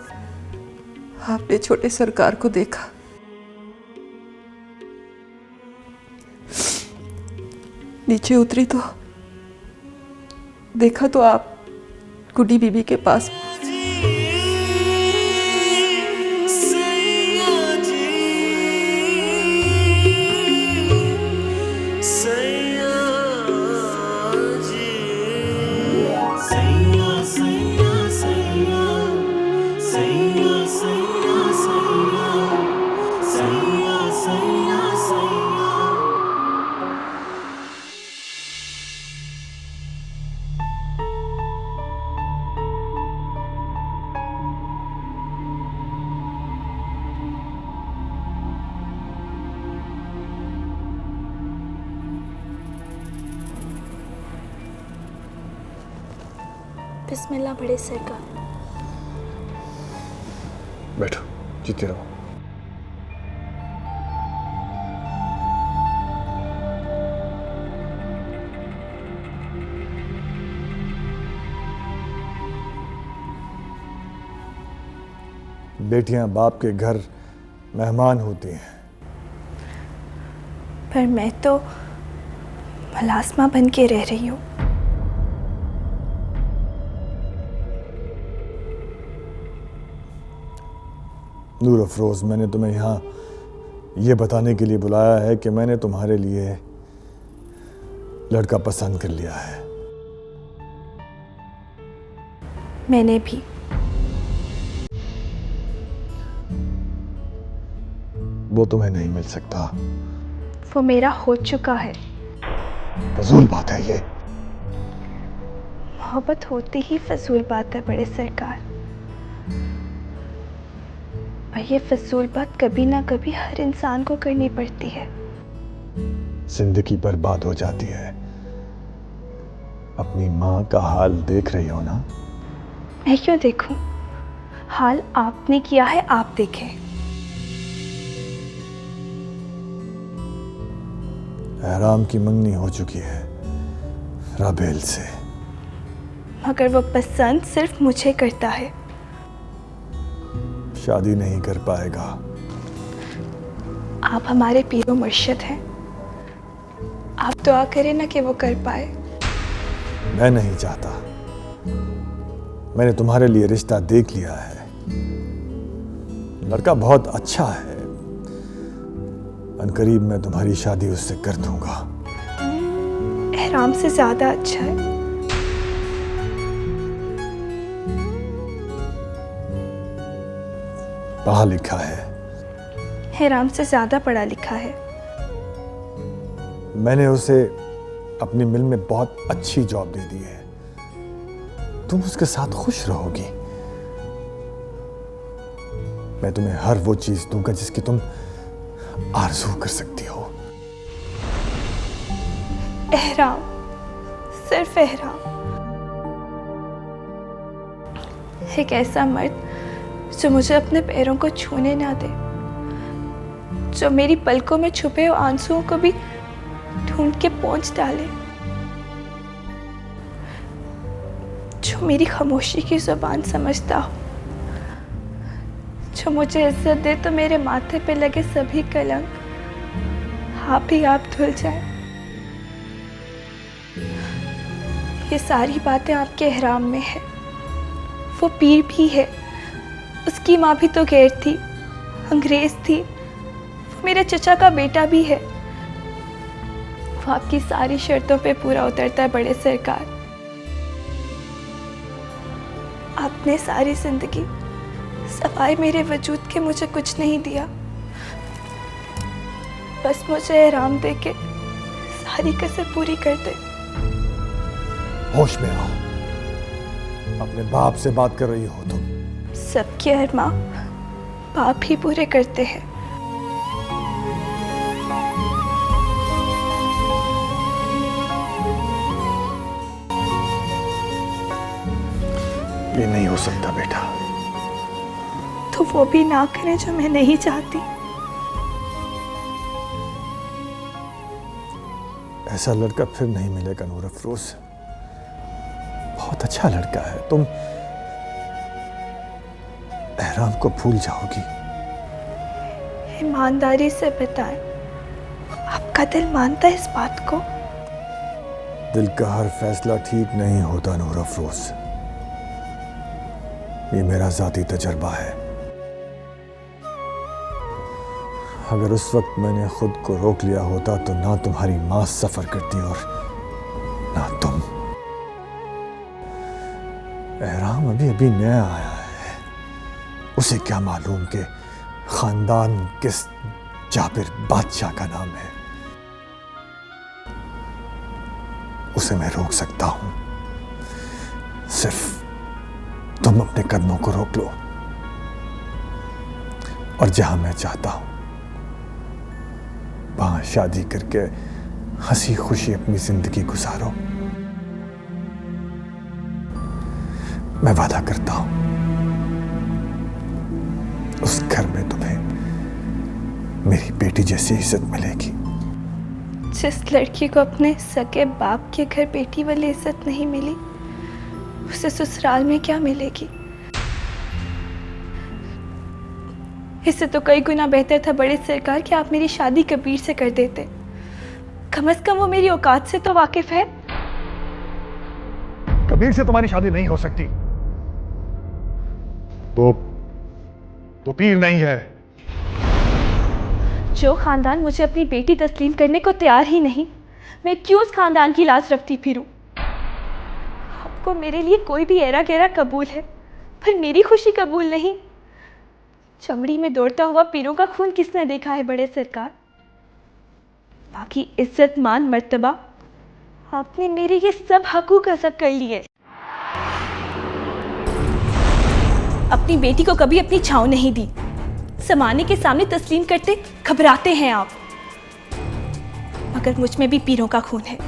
[SPEAKER 9] आपने छोटे सरकार को देखा। नीचे उतरी तो देखा तो आप गुड्डी बीबी के पास।
[SPEAKER 6] बिस्मिल्लाह बड़े सरकार।
[SPEAKER 1] बैठो, जीते रहो। बेटियां बाप के घर मेहमान होती हैं।
[SPEAKER 6] पर मैं तो मलासमा बन के रह रही हूँ।
[SPEAKER 1] नूर अफरोज, मैंने तुम्हें यहाँ ये बताने के लिए बुलाया है कि मैंने तुम्हारे लिए लड़का पसंद कर लिया है।
[SPEAKER 6] मैंने भी।
[SPEAKER 1] वो तुम्हें नहीं मिल सकता।
[SPEAKER 6] वो मेरा हो चुका है।
[SPEAKER 1] फजूल बात है ये।
[SPEAKER 6] मोहब्बत होती ही फजूल बात है बड़े सरकार। और ये फजूल बात कभी ना कभी हर इंसान को करनी पड़ती है।
[SPEAKER 1] जिंदगी बर्बाद हो जाती है। अपनी माँ का हाल देख रही हो ना?
[SPEAKER 6] मैं क्यों देखूं? हाल आपने किया है, आप देखें।
[SPEAKER 1] एहराम की मंगनी हो चुकी है राबेल से।
[SPEAKER 6] मगर वो पसंद सिर्फ मुझे करता है।
[SPEAKER 1] शादी नहीं कर पाएगा।
[SPEAKER 6] आप हमारे पीरो मुर्शिद हैं। आप दुआ करें ना कि वो कर पाए।
[SPEAKER 1] मैं नहीं चाहता। मैंने तुम्हारे लिए रिश्ता देख लिया है। लड़का बहुत अच्छा है। अनकरीब मैं तुम्हारी शादी उससे कर दूंगा।
[SPEAKER 6] एहराम से ज्यादा अच्छा है।
[SPEAKER 1] पढ़ा लिखा है।
[SPEAKER 6] एहराम से ज्यादा पढ़ा लिखा है।
[SPEAKER 1] मैंने उसे अपनी मिल में बहुत अच्छी जॉब दे दी है। तुम उसके साथ खुश रहोगी। मैं तुम्हें हर वो चीज दूंगा जिसकी तुम आरज़ू कर सकती हो।
[SPEAKER 6] एहराम, सिर्फ एहराम। एक ऐसा मर्द जो मुझे अपने पैरों को छूने ना दे, जो मेरी पलकों में छुपे हुए आंसुओं को भी ढूंढ के पहुंच डाले, जो मेरी खामोशी की जुबान समझता हो, जो मुझे इज्जत दे तो मेरे माथे पे लगे सभी कलंक आप ही आप धुल जाए। ये सारी बातें आपके एहराम में है। वो पीर भी है। उसकी माँ भी तो गैर थी, अंग्रेज थी। वो मेरे चचा का बेटा भी है। वो आपकी सारी शर्तों पे पूरा उतरता है बड़े सरकार। आपने सारी जिंदगी सवाए मेरे वजूद के मुझे कुछ नहीं दिया। बस मुझे एहराम दे के सारी कसर पूरी कर दे।
[SPEAKER 1] होश में आओ। अपने बाप से बात कर रही हो तुम।
[SPEAKER 6] सबके अरमां बाप ही पूरे करते हैं।
[SPEAKER 1] ये नहीं हो सकता बेटा।
[SPEAKER 6] तो वो भी ना करें जो मैं नहीं चाहती।
[SPEAKER 1] ऐसा लड़का फिर नहीं मिलेगा नूर अफरोज। बहुत अच्छा लड़का है। तुम एहराम को भूल जाओगी।
[SPEAKER 6] ईमानदारी से बताएं, आपका दिल मानता है इस बात को?
[SPEAKER 1] दिल का हर फैसला ठीक नहीं होता नूर अफरोज। ये मेरा जाती तजर्बा है। अगर उस वक्त मैंने खुद को रोक लिया होता तो ना तुम्हारी मां सफर करती और ना तुम। एहराम अभी अभी नया आया है। उसे क्या मालूम कि खानदान किस जाबिर बादशाह का नाम है। उसे मैं रोक सकता हूं। सिर्फ तुम अपने कदमों को रोक लो और जहां मैं चाहता हूं वहां शादी करके हंसी खुशी अपनी जिंदगी गुजारो। मैं वादा करता हूं उस घर में तुम्हें मेरी बेटी जैसी इज्जत मिलेगी।
[SPEAKER 6] जिस लड़की को अपने सगे बाप के घर बेटी वाली इज्जत नहीं मिली, उसे ससुराल में क्या मिलेगी? इससे तो कई गुना बेहतर था बड़े सरकार कि आप मेरी शादी कबीर से कर देते। कम से कम वो मेरी औकात से तो वाकिफ है।
[SPEAKER 1] कबीर से तुम्हारी शादी नहीं हो सकती। वो पीर नहीं है।
[SPEAKER 6] जो खानदान मुझे अपनी बेटी तस्लीम करने को तैयार ही नहीं, मैं क्यों उस खानदान की लाज रखती फिरूं? आपको मेरे लिए कोई भी ऐरा गहरा कबूल है, पर मेरी खुशी कबूल नहीं। चमड़ी में दौड़ता हुआ पीरों का खून किसने देखा है बड़े सरकार? बाकी इज्जत मान मर्तबा आपने मेरे ये सब हकूक हसब कर लिए। अपनी बेटी को कभी अपनी छांव नहीं दी, ज़माने के सामने तस्लीम करते घबराते हैं आप। मगर मुझ में भी पीरों का खून है,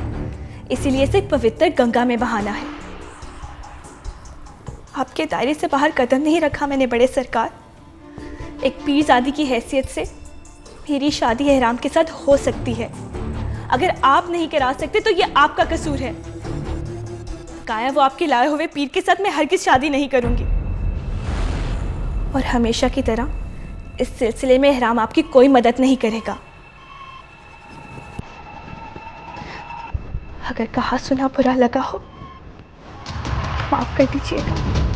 [SPEAKER 6] इसीलिए इसे पवित्र गंगा में बहाना है। आपके दायरे से बाहर कदम नहीं रखा मैंने बड़े सरकार। एक पीरजादी की हैसियत से मेरी शादी एहराम के साथ हो सकती है। अगर आप नहीं करा सकते तो ये आपका कसूर है। काया वो आपके लाए हुए पीर के साथ मैं हरगिज़ शादी नहीं करूंगी। और हमेशा की तरह इस सिलसिले में एहराम आपकी कोई मदद नहीं करेगा। अगर कहा सुना बुरा लगा हो, माफ कर दीजिएगा।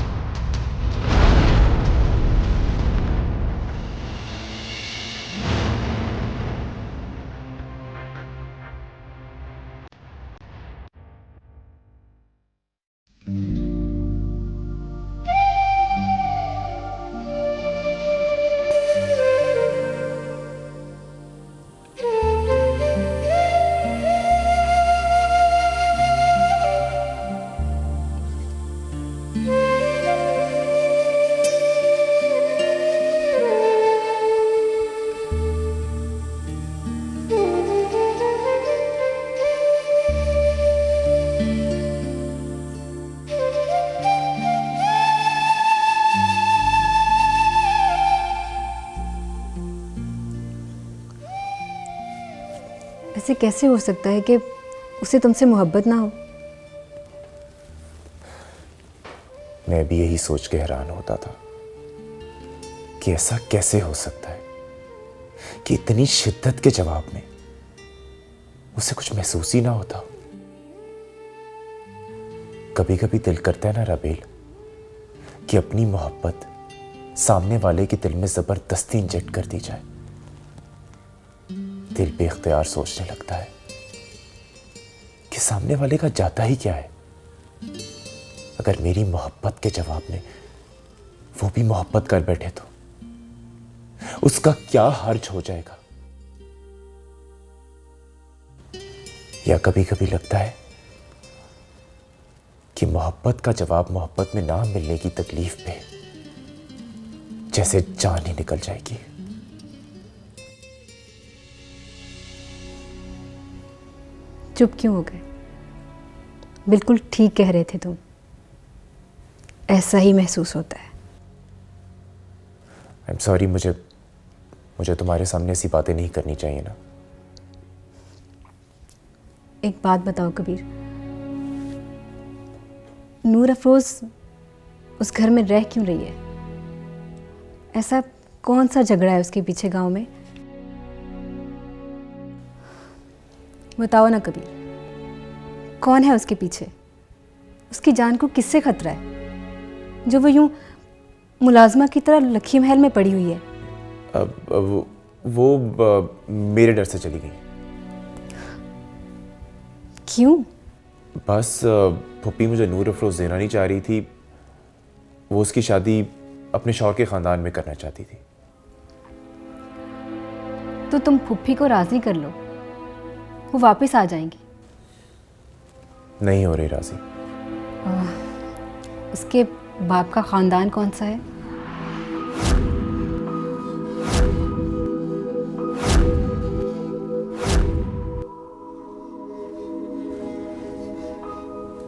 [SPEAKER 13] ऐसे कैसे हो सकता है कि उसे तुमसे मोहब्बत ना हो?
[SPEAKER 4] मैं भी यही सोच के हैरान होता था कि ऐसा कैसे हो सकता है कि इतनी शिद्दत के जवाब में उसे कुछ महसूस ही ना होता। कभी कभी दिल करता है ना रबेल कि अपनी मोहब्बत सामने वाले के दिल में जबरदस्ती इंजेक्ट कर दी जाए। दिल बेख्तियार सोचने लगता है कि सामने वाले का जाता ही क्या है। अगर मेरी मोहब्बत के जवाब में वो भी मोहब्बत कर बैठे तो उसका क्या हर्ज हो जाएगा। या कभी कभी लगता है कि मोहब्बत का जवाब मोहब्बत में ना मिलने की तकलीफ पे जैसे जान ही निकल जाएगी।
[SPEAKER 13] चुप क्यों हो गए? बिल्कुल ठीक कह रहे थे तुम। ऐसा ही महसूस होता है।
[SPEAKER 4] आई एम सॉरी, मुझे तुम्हारे सामने ऐसी बातें नहीं करनी चाहिए ना।
[SPEAKER 13] एक बात बताओ कबीर, नूर अफरोज उस घर में रह क्यों रही है? ऐसा कौन सा झगड़ा है उसके पीछे गांव में? बताओ ना कबीर, कौन है उसके पीछे? उसकी जान को किससे खतरा है जो वो यूं मुलाजमा की तरह लखी महल में पड़ी हुई है?
[SPEAKER 4] वो मेरे डर से चली गई।
[SPEAKER 13] क्यों?
[SPEAKER 4] बस पुप्पी मुझे नूर अफरोज देना नहीं चाह रही थी। वो उसकी शादी अपने शौहर के ख़ानदान में करना चाहती थी।
[SPEAKER 13] तो तुम फुप्पी को राज़ी कर लो, वो वापस आ जाएंगी।
[SPEAKER 4] नहीं हो रही राज़ी।
[SPEAKER 13] उसके बाप का ख़ानदान कौन सा है?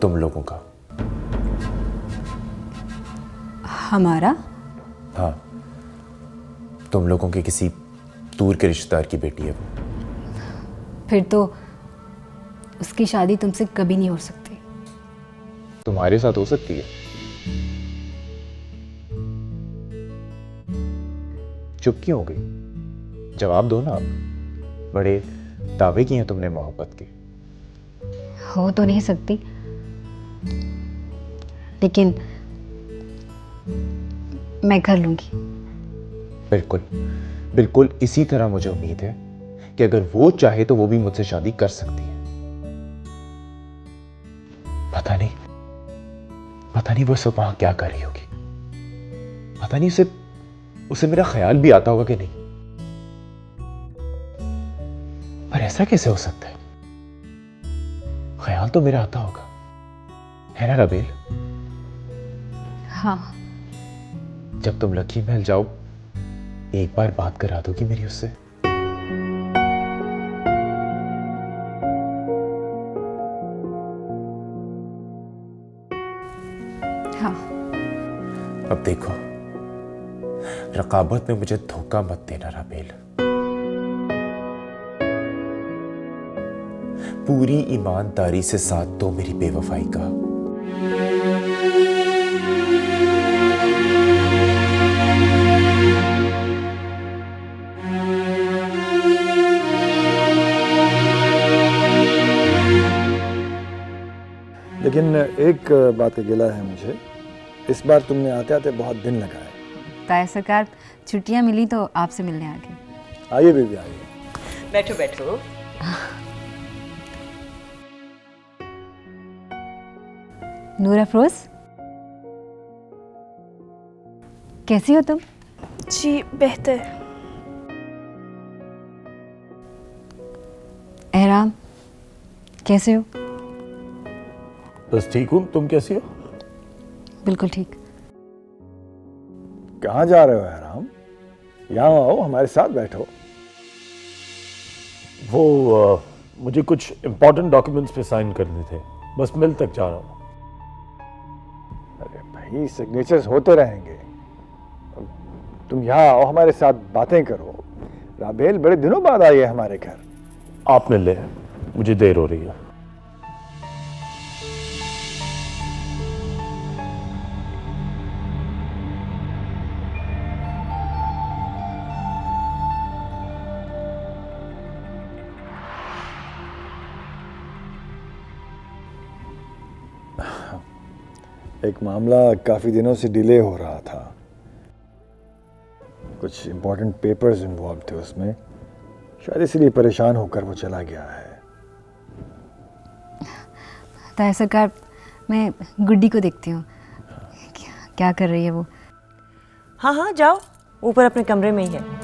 [SPEAKER 4] तुम लोगों का।
[SPEAKER 13] हमारा?
[SPEAKER 4] हाँ, तुम लोगों के किसी दूर के रिश्तेदार की बेटी है वो।
[SPEAKER 13] फिर तो उसकी शादी तुमसे कभी नहीं हो सकती।
[SPEAKER 4] तुम्हारे साथ हो सकती है। चुप क्यों हो गई? जवाब दो ना। बड़े दावे किए हैं तुमने मोहब्बत के।
[SPEAKER 13] हो तो नहीं सकती, लेकिन मैं कर लूंगी।
[SPEAKER 4] बिल्कुल बिल्कुल, इसी तरह मुझे उम्मीद है कि अगर वो चाहे तो वो भी मुझसे शादी कर सकती है। पता नहीं वो सब वहां क्या कर रही होगी। पता नहीं उसे मेरा ख्याल भी आता होगा कि नहीं। पर ऐसा कैसे हो सकता है? ख्याल तो मेरा आता होगा, है ना राबेल?
[SPEAKER 13] हाँ।
[SPEAKER 4] जब तुम लकी महल जाओ, एक बार बात करा दोगी मेरी उससे?
[SPEAKER 13] हाँ।
[SPEAKER 4] अब देखो, रकाबत में मुझे धोखा मत देना राबेल। पूरी ईमानदारी से साथ दो मेरी बेवफाई का।
[SPEAKER 1] लेकिन एक बात का गिला है मुझे, इस बार तुमने आते आते बहुत दिन लगाए।
[SPEAKER 13] ताया सरकार, छुट्टियां मिली तो आपसे मिलने आ गए।
[SPEAKER 1] आइए बीबी आइए।
[SPEAKER 14] बैठो बैठो।
[SPEAKER 13] नूर अफरोज, कैसी हो तुम?
[SPEAKER 6] जी बेहतर।
[SPEAKER 13] एहराम, कैसे हो?
[SPEAKER 4] बस ठीक हूं, तुम कैसी हो?
[SPEAKER 13] बिल्कुल ठीक।
[SPEAKER 1] कहाँ जा रहे हो एहराम? यहाँ आओ, हमारे साथ बैठो।
[SPEAKER 4] वो मुझे कुछ इंपॉर्टेंट डॉक्यूमेंट्स पे साइन करने थे, बस मिल तक जा रहा हूँ।
[SPEAKER 1] अरे भाई, सिग्नेचर्स होते रहेंगे, तुम यहाँ आओ, हमारे साथ बातें करो। राबेल बड़े दिनों बाद आई है हमारे घर।
[SPEAKER 4] आप मिल ले, मुझे देर हो रही है।
[SPEAKER 1] एक मामला काफी दिनों से डिले हो रहा था, कुछ इंपॉर्टेंट पेपर्स इन्वॉल्व थे उसमें, शायद इसलिए परेशान होकर वो चला गया है।
[SPEAKER 13] ताया सरकार, मैं गुड्डी को देखती हूँ, क्या कर रही है वो।
[SPEAKER 14] हाँ हाँ जाओ, ऊपर अपने कमरे में ही है।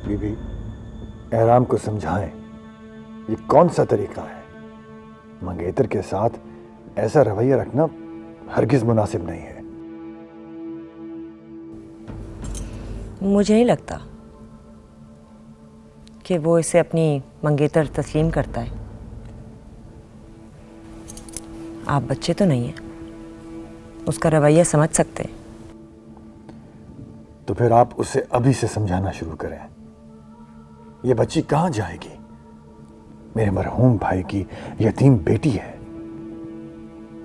[SPEAKER 1] बीबी, एहराम को समझाएं, ये कौन सा तरीका है? मंगेतर के साथ ऐसा रवैया रखना हरगिज मुनासिब नहीं है।
[SPEAKER 14] मुझे नहीं लगता कि वो इसे अपनी मंगेतर तस्लीम करता है। आप बच्चे तो नहीं हैं, उसका रवैया समझ सकते हैं।
[SPEAKER 1] तो फिर आप उसे अभी से समझाना शुरू करें। ये बच्ची कहाँ जाएगी? मेरे मरहूम भाई की यतीम बेटी है,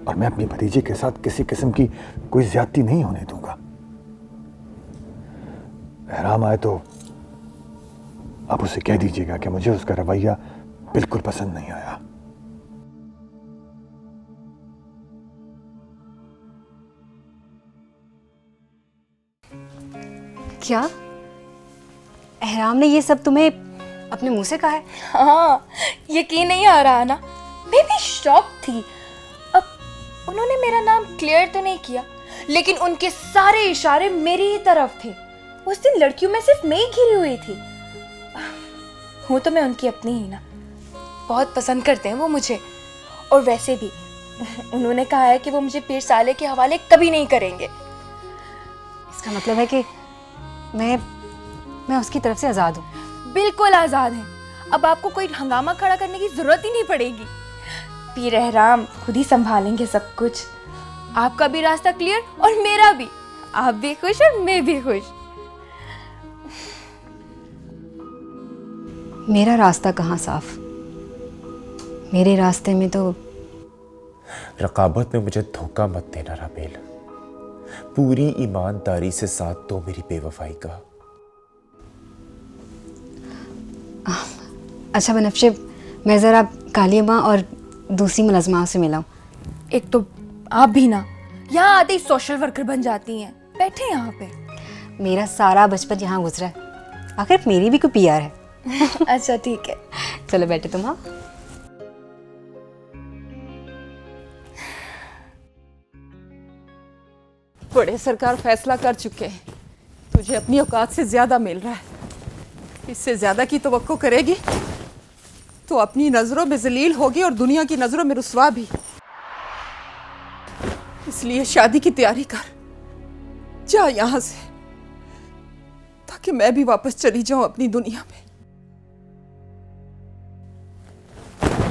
[SPEAKER 1] और मैं अपनी भतीजे के साथ किसी किस्म की कोई ज्यादती नहीं होने दूंगा। एहराम आए तो आप उसे कह दीजिएगा कि मुझे उसका रवैया बिल्कुल पसंद नहीं आया।
[SPEAKER 13] क्या एहराम ने ये सब तुम्हें अपने मुंह से कहा है?
[SPEAKER 6] हाँ, यकीन नहीं आ रहा ना, मैं भी शॉक थी। अब उन्होंने मेरा नाम क्लियर तो नहीं किया, लेकिन उनके सारे इशारे मेरी ही तरफ थे। उस दिन लड़कियों में सिर्फ मैं ही घिरी हुई थी। हूँ तो मैं उनकी अपनी ही ना, बहुत पसंद करते हैं वो मुझे। और वैसे भी उन्होंने कहा है कि वो मुझे पीर साले के हवाले कभी नहीं करेंगे।
[SPEAKER 13] इसका मतलब है कि मैं उसकी तरफ से आज़ाद हूँ।
[SPEAKER 6] बिल्कुल आज़ाद हैं। अब आपको कोई हंगामा खड़ा करने की जरूरत ही नहीं पड़ेगी। पीर एहराम खुद ही संभालेंगे सब कुछ। आपका भी रास्ता क्लियर और मेरा भी। आप भी खुश और मैं भी खुश।
[SPEAKER 13] मेरा रास्ता कहाँ साफ? मेरे रास्ते में तो
[SPEAKER 4] रकाबत में मुझे धोखा मत देना राबेल। पूरी ईमानदारी से साथ दो मेरी बेवफाई का।
[SPEAKER 13] अच्छा बनफ्शे, मैं ज़रा कालिया और दूसरी मुलज़मा से मिला हूँ।
[SPEAKER 6] एक तो आप भी ना यहाँ आते ही सोशल वर्कर बन जाती हैं। बैठे यहाँ पे।
[SPEAKER 13] मेरा सारा बचपन यहाँ गुजरा है। आखिर मेरी भी कोई पीआर है।
[SPEAKER 6] अच्छा ठीक है,
[SPEAKER 13] चलो बैठे तुम। हाँ,
[SPEAKER 9] बड़े सरकार फैसला कर चुके हैं, तुझे अपनी औकात से ज्यादा मिल रहा है। इससे ज्यादा की तवक्को करेगी तो अपनी नजरों में जलील होगी और दुनिया की नजरों में रुस्वा भी। इसलिए शादी की तैयारी कर, जा यहां से, ताकि मैं भी वापस चली जाऊं अपनी दुनिया में।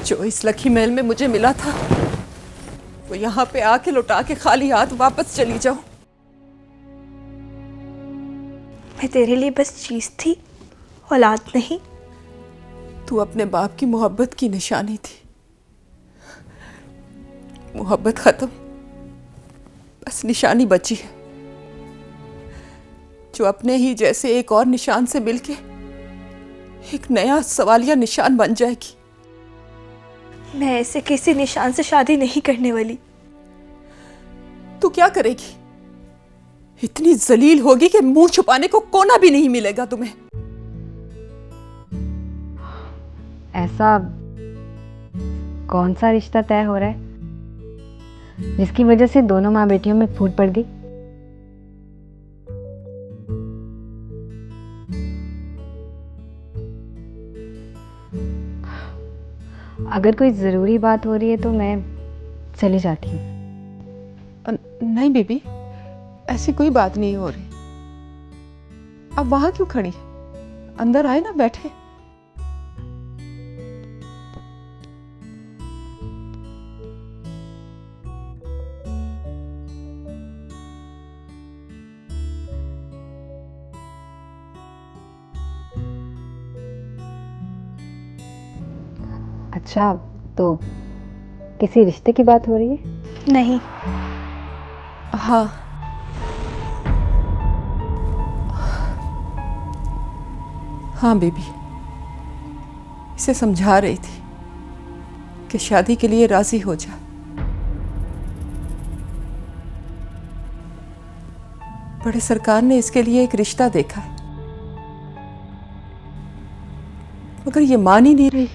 [SPEAKER 9] जो इस लखी महल में मुझे मिला था वो यहाँ पे आके लौटा के खाली हाथ वापस चली जाऊं।
[SPEAKER 6] मैं तेरे लिए बस चीज थी, औलाद नहीं।
[SPEAKER 9] तू अपने बाप की मोहब्बत की निशानी थी। मोहब्बत खत्म, बस निशानी बची है, जो अपने ही जैसे एक और निशान से मिलके एक नया सवालिया निशान बन जाएगी।
[SPEAKER 6] मैं ऐसे किसी निशान से शादी नहीं करने वाली।
[SPEAKER 9] तू क्या करेगी? इतनी जलील होगी कि मुंह छुपाने को कोना भी नहीं मिलेगा तुम्हें।
[SPEAKER 13] ऐसा कौन सा रिश्ता तय हो रहा है जिसकी वजह से दोनों माँ बेटियों में फूट पड़ गई? अगर कोई ज़रूरी बात हो रही है तो मैं चली जाती हूँ।
[SPEAKER 9] नहीं बीबी, ऐसी कोई बात नहीं हो रही। अब वहां क्यों खड़ी है? अंदर आए ना, बैठे।
[SPEAKER 13] अच्छा, तो किसी रिश्ते की बात हो रही है?
[SPEAKER 6] नहीं।
[SPEAKER 9] हाँ, हाँ बेबी, इसे समझा रही थी कि शादी के लिए राजी हो जा। बड़े सरकार ने इसके लिए एक रिश्ता देखा है, मगर ये मान ही नहीं रही।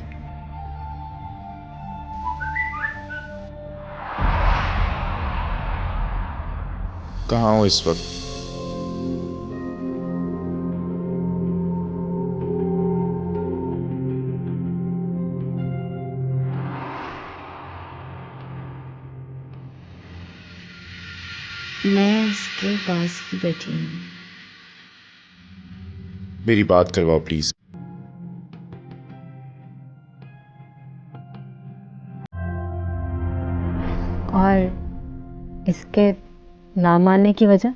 [SPEAKER 15] कहाँ हो इस वक्त?
[SPEAKER 11] मैं इसके पास ही बैठी हूँ।
[SPEAKER 15] मेरी बात करवाओ प्लीज।
[SPEAKER 13] और इसके ना मानने की वजह?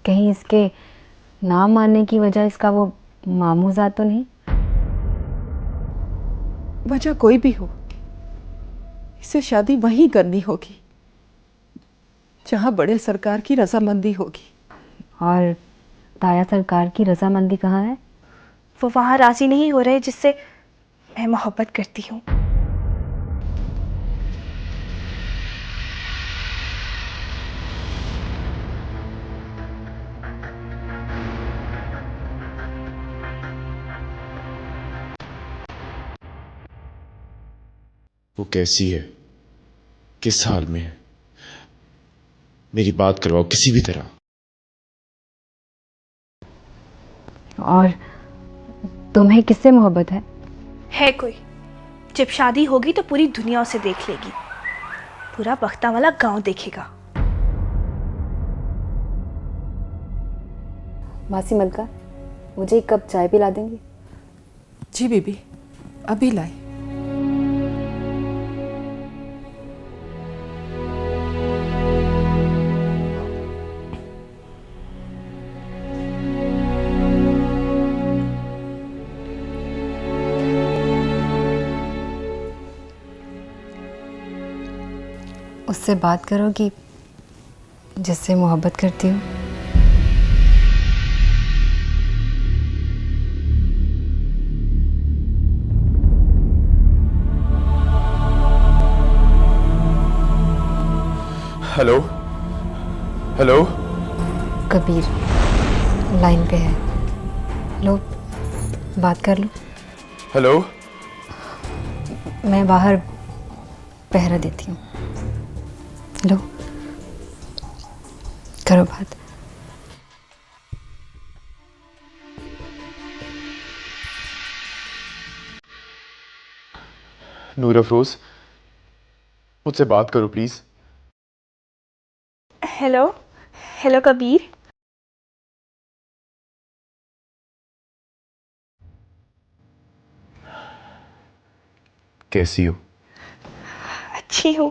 [SPEAKER 13] कहीं इसके ना मानने की वजह इसका वो मामूज़ात तो नहीं?
[SPEAKER 9] वजह कोई भी हो, इसे शादी वहीं करनी होगी जहां बड़े सरकार की रजामंदी होगी।
[SPEAKER 13] और ताया सरकार की रजामंदी कहाँ है?
[SPEAKER 6] वो वहां राजी नहीं हो रहे जिससे मैं मोहब्बत करती हूँ।
[SPEAKER 15] वो कैसी है, किस हाल में है? मेरी बात करवाओ किसी भी तरह।
[SPEAKER 13] और तुम्हें किससे मोहब्बत है?
[SPEAKER 6] है कोई। जब शादी होगी तो पूरी दुनिया उसे देख लेगी, पूरा बख्ता वाला गांव देखेगा।
[SPEAKER 13] मासी मलका, मुझे एक कप चाय पिला देंगे?
[SPEAKER 9] जी बीबी, अभी लाए।
[SPEAKER 13] उससे बात करोगी जिससे मोहब्बत करती हूँ?
[SPEAKER 15] Hello hello.
[SPEAKER 13] कबीर लाइन पे है, लो बात कर लो।
[SPEAKER 15] हेलो।
[SPEAKER 13] मैं बाहर पहरा देती हूँ, लो करो बात।
[SPEAKER 15] नूर अफरोज, मुझसे बात करो प्लीज।
[SPEAKER 6] Hello hello Kabir.
[SPEAKER 15] कैसी हो?
[SPEAKER 6] अच्छी हूँ।